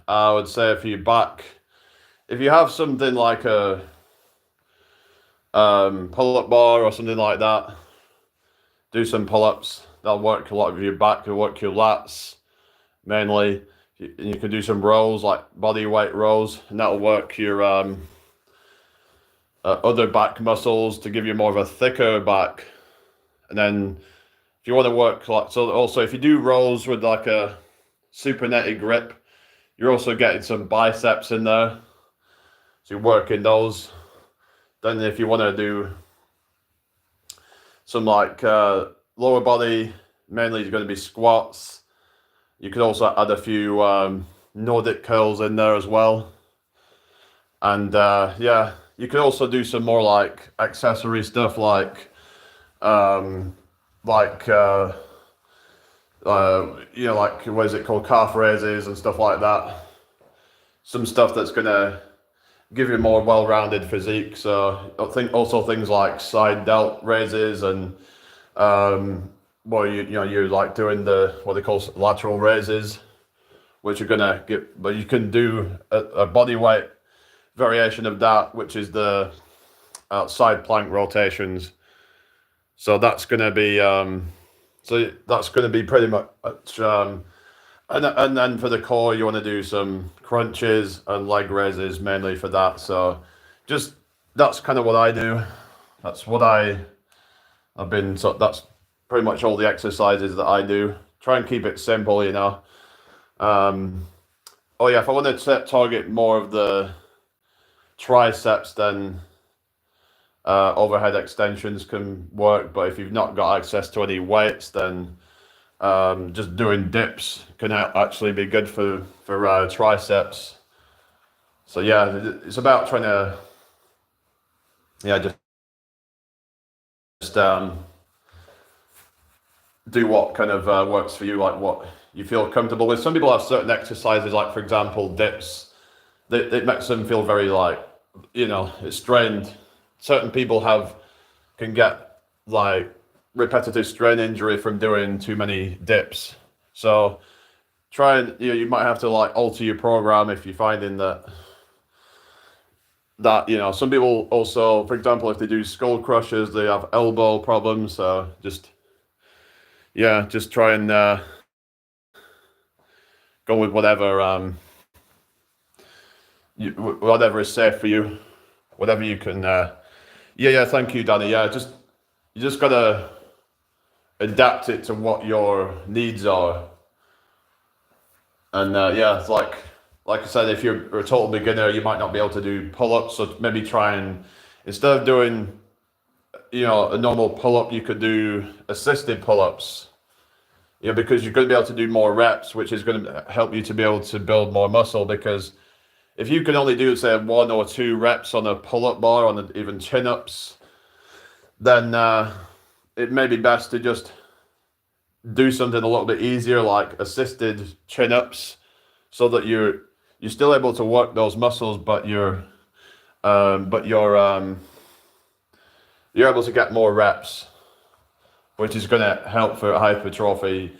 I would say for your back, if you have something like a pull-up bar or something like that, do some pull-ups. That'll work a lot of your back. It'll work your lats mainly. You can do some rows, like body weight rows, and that'll work your other back muscles to give you more of a thicker back. And then if you want to work like, so also if you do rows with like a supinated grip, you're also getting some biceps in there, so you're working those. Then if you want to do some like lower body, mainly it's going to be squats. You could also add a few Nordic curls in there as well. And yeah, you could also do some more like accessory stuff like you know, like what is it called, calf raises and stuff like that. Some stuff that's gonna give you a more well-rounded physique. So I think also things like side delt raises and well, you know, you're like doing the what they call lateral raises, which are gonna get, but you can do a body weight variation of that, which is the side plank rotations. So that's gonna be pretty much and then for the core you want to do some crunches and leg raises mainly for that. So just that's kind of what I do. That's what I've been, so that's pretty much all the exercises that I do. Try and keep it simple, you know. Oh yeah, if I want to target more of the triceps, then overhead extensions can work. But if you've not got access to any weights, then just doing dips can actually be good for triceps. So yeah, it's about trying to just do what kind of works for you, like what you feel comfortable with. Some people have certain exercises, like for example dips. It makes them feel very like, you know, it's strained. Certain people can get like repetitive strain injury from doing too many dips. So try and, you know, you might have to like alter your program if you're finding that you know, some people also, for example, if they do skull crushers, they have elbow problems. So just try and go with whatever whatever is safe for you, whatever you can. Thank you, Danny. Yeah, you just gotta adapt it to what your needs are. And yeah, it's like I said, if you're a total beginner, you might not be able to do pull-ups. So maybe try and, instead of doing, you know, a normal pull-up, you could do assisted pull-ups. You know, because you're going to be able to do more reps, which is going to help you to be able to build more muscle. Because if you can only do, say, 1 or 2 reps on a pull-up bar, on even chin-ups, then it may be best to just do something a little bit easier, like assisted chin-ups, so that you're still able to work those muscles, but you're able to get more reps, which is going to help for hypertrophy.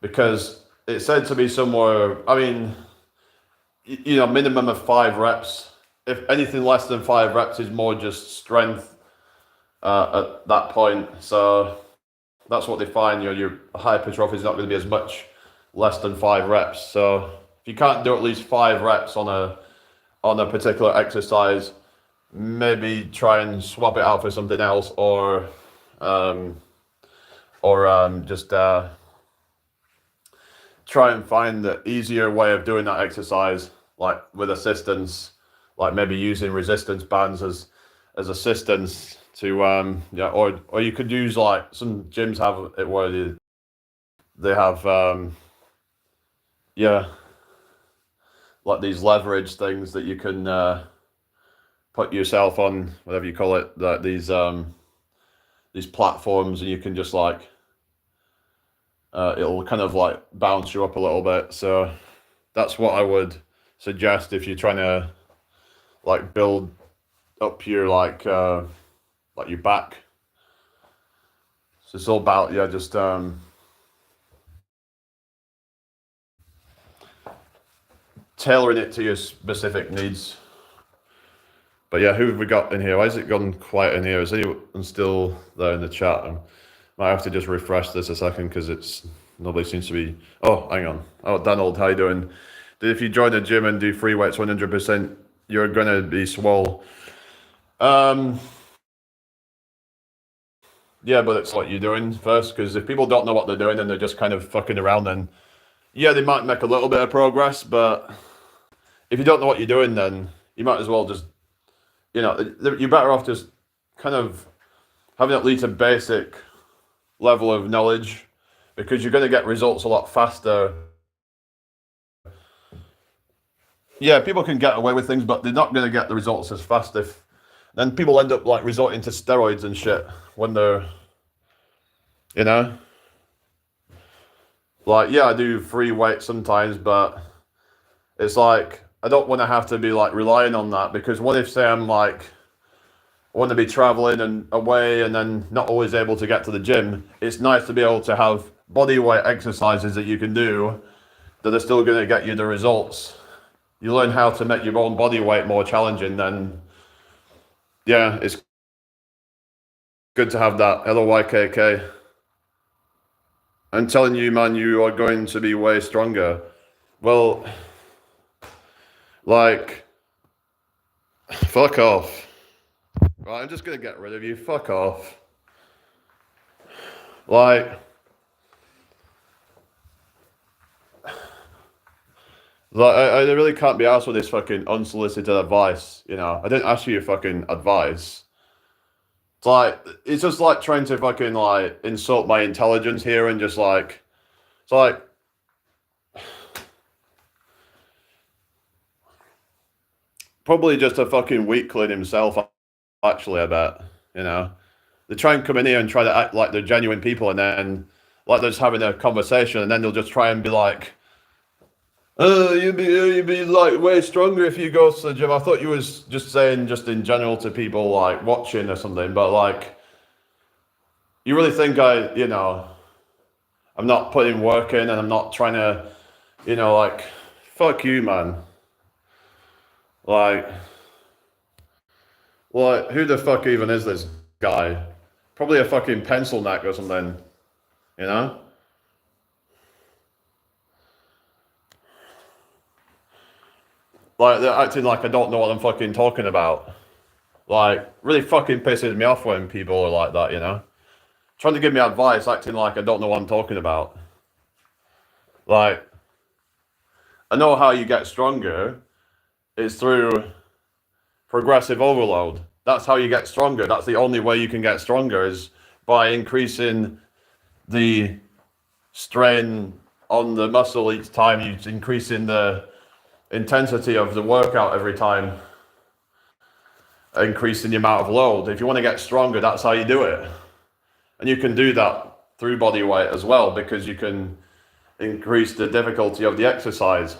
Because it said to me somewhere, I mean, you know, minimum of 5 reps. If anything less than 5 reps is more just strength at that point. So that's what they find. You know, your hypertrophy is not going to be as much less than 5 reps. So if you can't do at least 5 reps on a particular exercise, maybe try and swap it out for something else, or just try and find the easier way of doing that exercise, like with assistance, like maybe using resistance bands as assistance to or you could use, like some gyms have it where they have like these leverage things that you can put yourself on, whatever you call it, that these platforms, and you can just like it'll kind of like bounce you up a little bit. So that's what I would suggest if you're trying to like build up your like your back. So it's all about just tailoring it to your specific needs. But yeah, who have we got in here? Why has it gone quiet in here? Is anyone still there in the chat? I might have to just refresh this a second because nobody seems to be. Oh, hang on. Oh, Donald, how you doing? If you join the gym and do free weights 100%, you're gonna be swole. Yeah, but it's what you're doing first, because if people don't know what they're doing and they're just kind of fucking around, then yeah, they might make a little bit of progress, but if you don't know what you're doing, then you might as well just, you're better off just kind of having at least a basic level of knowledge, because you're going to get results a lot faster. Yeah, people can get away with things, but they're not going to get the results as fast if. Then people end up like resorting to steroids and shit when they're, you know, like, yeah, I do free weight sometimes, but it's like I don't want to have to be like relying on that, because what if, say, I'm like, I want to be traveling and away and then not always able to get to the gym. It's nice to be able to have body weight exercises that you can do that are still going to get you the results. You learn how to make your own body weight more challenging, then yeah, it's good to have that. LOYKK. I'm telling you, man, you are going to be way stronger. Well, like, fuck off. Right, I'm just going to get rid of you. Fuck off. Like, I really can't be asked with this fucking unsolicited advice, I didn't ask you your fucking advice. It's just like trying to fucking like insult my intelligence here and just like, it's like, probably just a fucking weakling himself, actually, I bet, They try and come in here and try to act like they're genuine people, and then, like, they're just having a conversation, and then they'll just try and be like, you'd be like way stronger if you go to the gym. I thought you was just saying just in general to people like watching or something, but like, you really think I'm not putting work in and I'm not trying to, like, fuck you, man. Like, who the fuck even is this guy? Probably a fucking pencil neck or something, you know? Like, they're acting like I don't know what I'm fucking talking about. Like, really fucking pisses me off when people are like that, Trying to give me advice, acting like I don't know what I'm talking about. Like, I know how you get stronger. It's through progressive overload. That's how you get stronger. That's the only way you can get stronger, is by increasing the strain on the muscle each time. You're increasing the intensity of the workout every time, increasing the amount of load. If you want to get stronger, that's how you do it. And you can do that through body weight as well, because you can increase the difficulty of the exercise.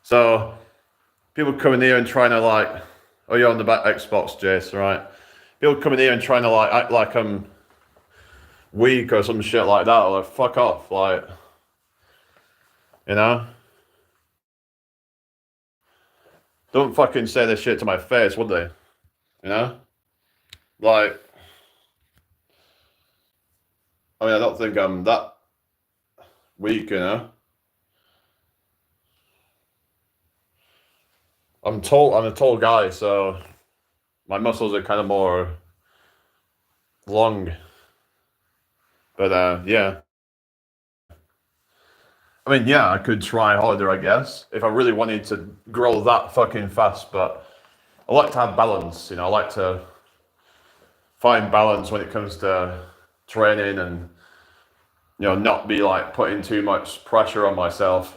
So people coming here and trying to like, oh, you're on the back Xbox, Jace, right? People coming here and trying to like act like I'm weak or some shit like that, or like, fuck off, like, Don't fucking say this shit to my face, would they? Like, I mean, I don't think I'm that weak, I'm tall. I'm a tall guy, so my muscles are kind of more long. But yeah. I mean, yeah, I could try harder, I guess, if I really wanted to grow that fucking fast. But I like to have balance, I like to find balance when it comes to training, and not be like putting too much pressure on myself,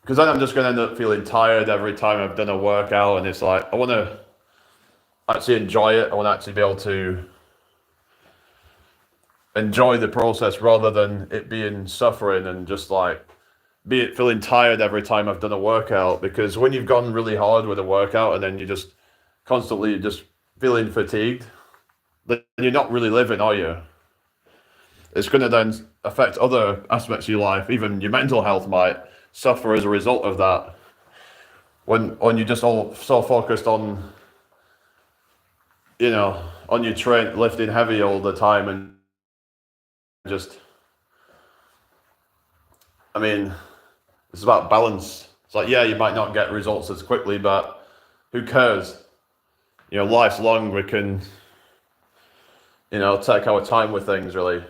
because then I'm just going to end up feeling tired every time I've done a workout. And it's like, I want to actually enjoy it. I want to actually be able to enjoy the process rather than it being suffering and just like feeling tired every time I've done a workout. Because when you've gone really hard with a workout and then you just constantly just feeling fatigued, then you're not really living, are you? It's going to then affect other aspects of your life. Even your mental health might suffer as a result of that. When you're just all so focused on, on your train, lifting heavy all the time, and just, I mean, it's about balance. It's like, yeah, you might not get results as quickly, but who cares? Life's long. We can, take our time with things, really.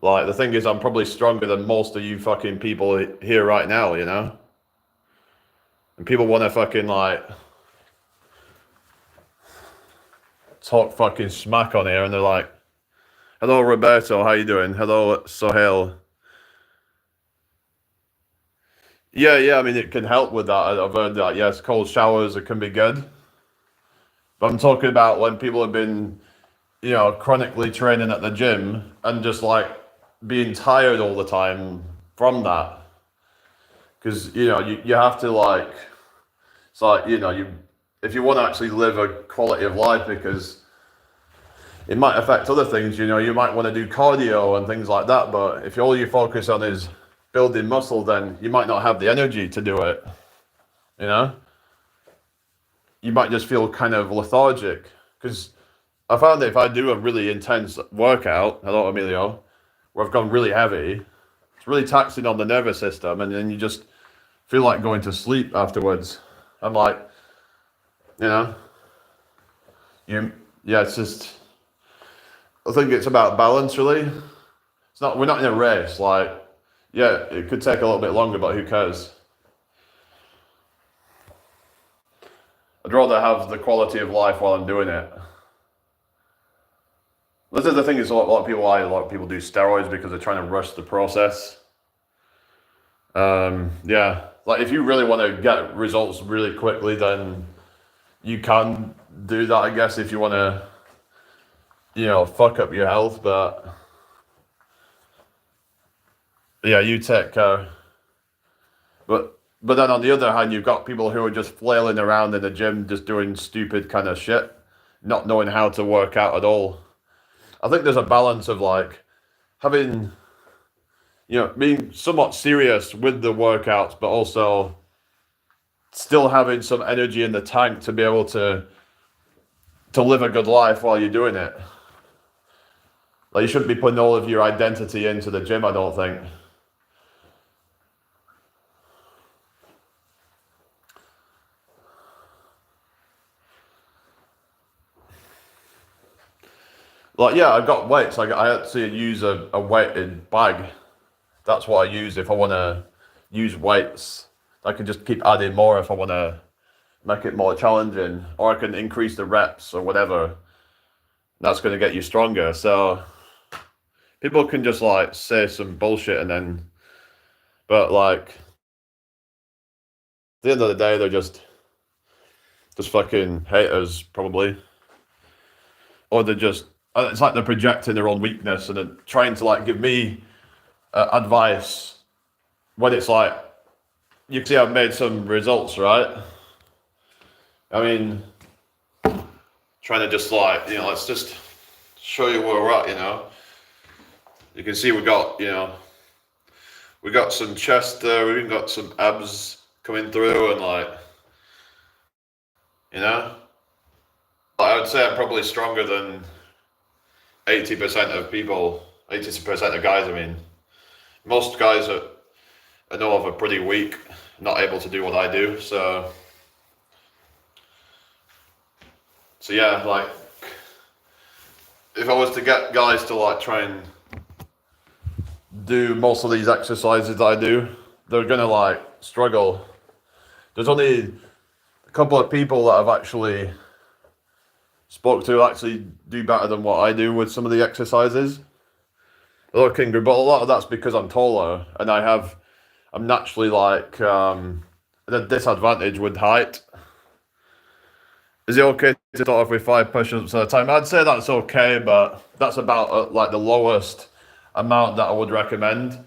Like, the thing is, I'm probably stronger than most of you fucking people here right now, you know? And people want to fucking, like, talk fucking smack on here, and they're like, hello, Roberto, how you doing? Hello, Sohail. Yeah, I mean, it can help with that. I've heard that, yes, cold showers, it can be good. But I'm talking about when people have been, chronically training at the gym and just, like, being tired all the time from that. Because, you have to, like, it's like, if you want to actually live a quality of life, because it might affect other things, you might want to do cardio and things like that, but if all you focus on is building muscle, then you might not have the energy to do it, you know? You might just feel kind of lethargic, because I found that if I do a really intense workout, hello Emilio, where I've gone really heavy, it's really taxing on the nervous system, and then you just feel like going to sleep afterwards. I'm like, you know, it's just, I think it's about balance, really. We're not in a race, like, yeah, it could take a little bit longer, but who cares? I'd rather have the quality of life while I'm doing it. This is the thing, is a lot of people do steroids because they're trying to rush the process. Yeah, like, if you really want to get results really quickly, then you can do that, I guess, if you want to, fuck up your health, but yeah, you take care. But then on the other hand, you've got people who are just flailing around in the gym, just doing stupid kind of shit, not knowing how to work out at all. I think there's a balance of, like, having, being somewhat serious with the workouts, but also still having some energy in the tank to be able to live a good life while you're doing it. Like, you shouldn't be putting all of your identity into the gym, I don't think. Like, yeah, I've got weights. I actually use a weighted bag. That's what I use if I want to use weights. I can just keep adding more if I want to make it more challenging, or I can increase the reps or whatever. That's going to get you stronger. So people can just, like, say some bullshit and then, but, like, at the end of the day, they're just fucking haters, probably. Or they're just, it's like they're projecting their own weakness and then trying to, like, give me advice when it's like, you can see I've made some results, right? I mean, trying to just, like, let's just show you where we're at, You can see we got some chest there, we even got some abs coming through, and, like, I would say I'm probably stronger than 80% of people, 80% of guys, I mean. Most guys that I know of are pretty weak, not able to do what I do, so yeah, like, if I was to get guys to, like, try and do most of these exercises that I do, they're gonna, like, struggle. There's only a couple of people that I've actually spoke to actually do better than what I do with some of the exercises. Looking good, but a lot of that's because I'm taller and I'm naturally, like, at a disadvantage with height. Is it okay to start off with 5 push-ups at a time? I'd say that's okay, but that's about like the lowest amount that I would recommend.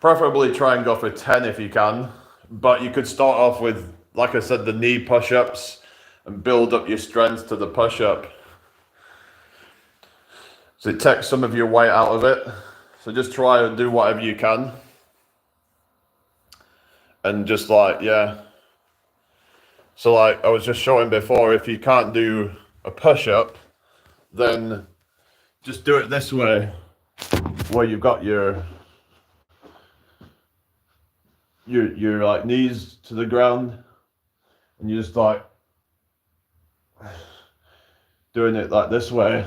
Preferably try and go for 10 if you can, but you could start off with, like I said, the knee push-ups and build up your strength to the push-up. So it takes some of your weight out of it. So just try and do whatever you can. And just, like, yeah. So, like I was just showing before, if you can't do a push-up, then just do it this way, where you've got your like knees to the ground, and you just, like, doing it like this way.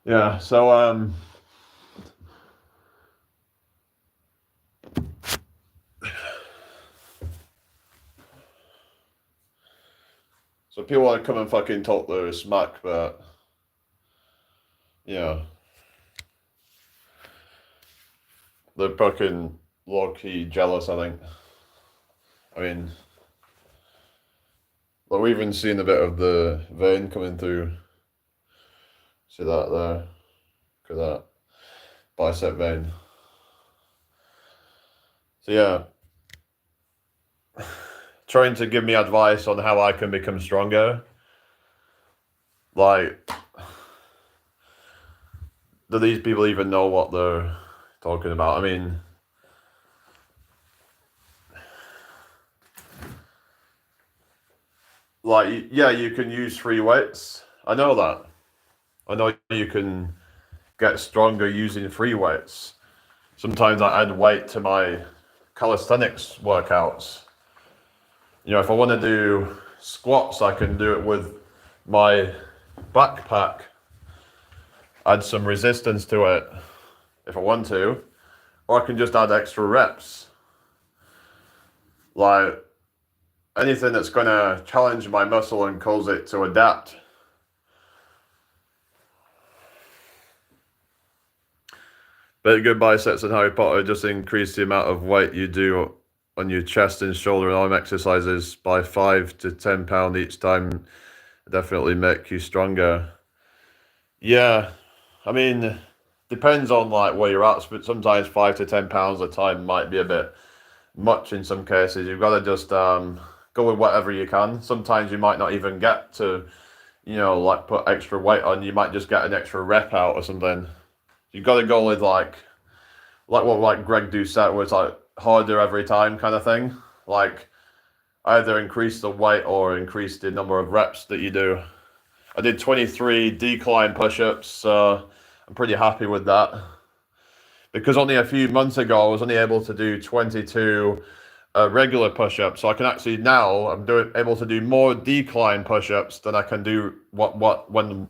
Yeah, so people want to come and fucking talk their smack, but yeah, they're fucking low-key jealous, I think. I mean, like we've even seen a bit of the vein coming through. See that there? Look at that bicep vein. So yeah, trying to give me advice on how I can become stronger. Like, do these people even know what they're talking about? I mean, like, yeah, you can use free weights. I know that. I know you can get stronger using free weights. Sometimes I add weight to my calisthenics workouts. You know, if I want to do squats, I can do it with my backpack. Add some resistance to it if I want to, or I can just add extra reps. Like anything that's going to challenge my muscle and cause it to adapt. But good biceps and Harry Potter just increase the amount of weight you do on your chest and shoulder and arm exercises by 5 to 10 pound each time. Definitely make you stronger. Yeah, I mean, depends on like where you're at, but sometimes 5 to 10 pounds a time might be a bit much in some cases. You've got to just go with whatever you can. Sometimes you might not even get to, you know, like put extra weight on. You might just get an extra rep out or something. You've got to go with like what like Greg Doucette, where it's like harder every time kind of thing. Like either increase the weight or increase the number of reps that you do. I did 23 decline push-ups, so I'm pretty happy with that. Because only a few months ago, I was only able to do 22 regular push-ups. So I can actually now, able to do more decline push-ups than I can do when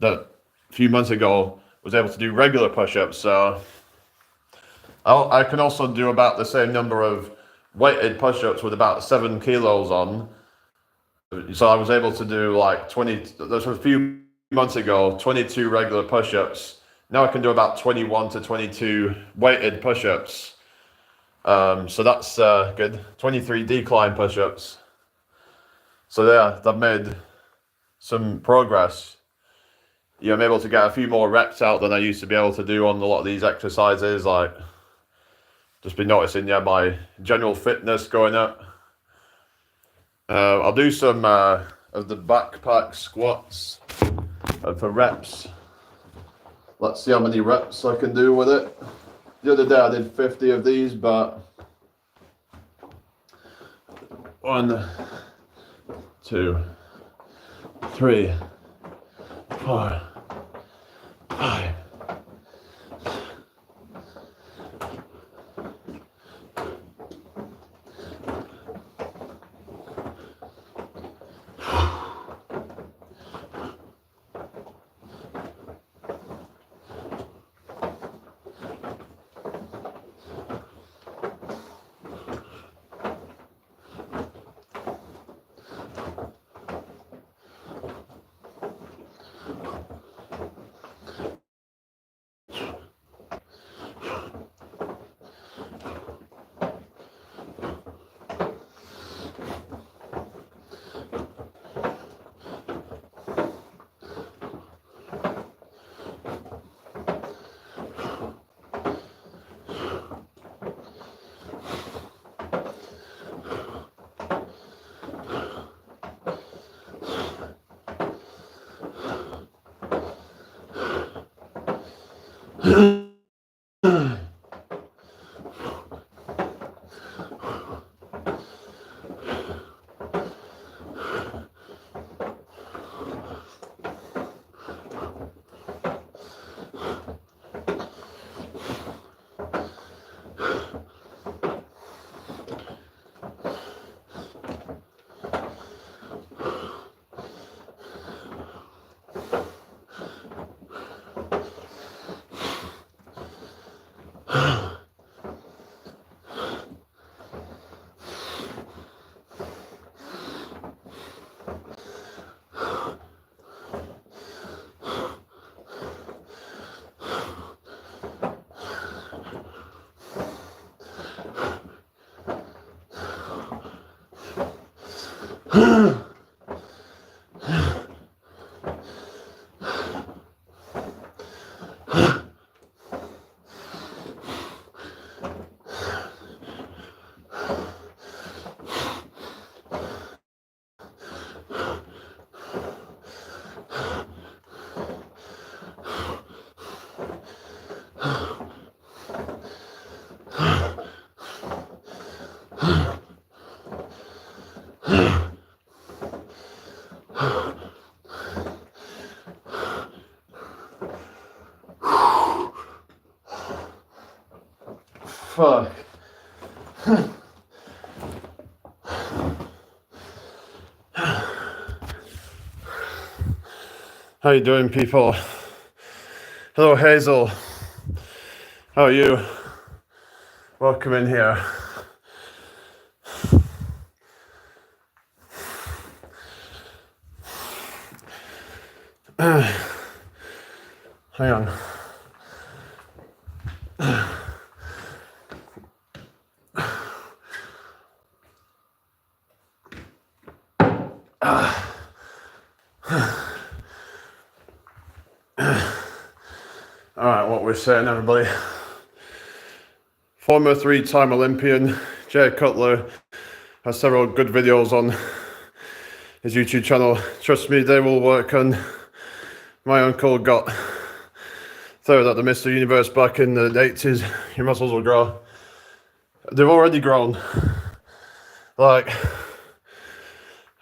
the few months ago was able to do regular push-ups. So I can also do about the same number of weighted push-ups with about 7 kilos on. So I was able to do like 20, that's a few months ago, 22 regular push-ups. Now I can do about 21 to 22 weighted push-ups. So that's good. 23 decline push-ups. So yeah, I've made some progress. Yeah, I'm able to get a few more reps out than I used to be able to do on a lot of these exercises. Like, just been noticing, yeah, my general fitness going up. I'll do some of the backpack squats for reps. Let's see how many reps I can do with it. The other day I did 50 of these, but 1, 2, 3, 4, 5. Fuck. How you doing, people? Hello, Hazel. How are you? Welcome in here. Hang on. Alright, what we're saying, everybody. Former 3-time Olympian Jay Cutler has several good videos on his YouTube channel. Trust me, they will work. On my uncle got third at the Mr. Universe back in the 80s. Your muscles will grow. They've already grown. Like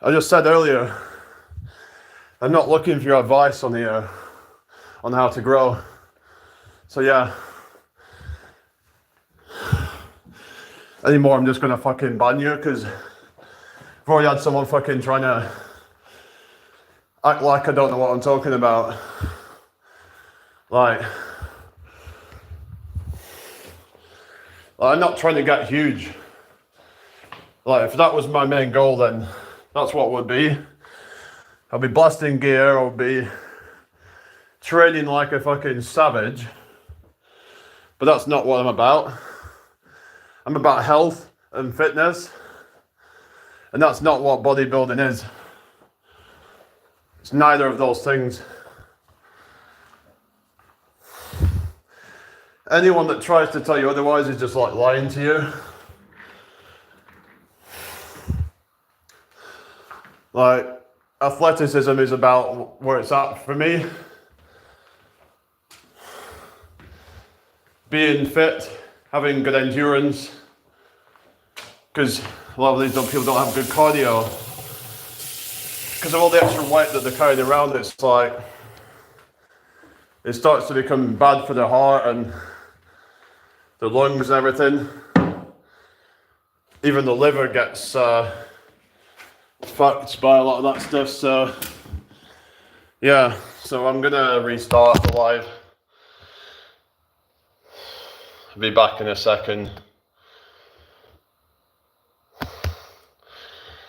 I just said earlier, I'm not looking for your advice on here on how to grow. So yeah. Anymore, I'm just gonna fucking ban you, because I've already had someone fucking trying to act like I don't know what I'm talking about. Like I'm not trying to get huge. Like if that was my main goal, then that's what it would be. I'll be blasting gear, I'll be training like a fucking savage. But that's not what I'm about. I'm about health and fitness. And that's not what bodybuilding is. It's neither of those things. Anyone that tries to tell you otherwise is just like lying to you. Like, athleticism is about where it's at for me. Being fit, having good endurance, because a lot of these people don't have good cardio. Because of all the extra weight that they're carrying around, it's like, it starts to become bad for their heart and the lungs and everything. Even the liver gets fucked by a lot of that stuff. So yeah, so I'm gonna restart the live. I'll be back in a second.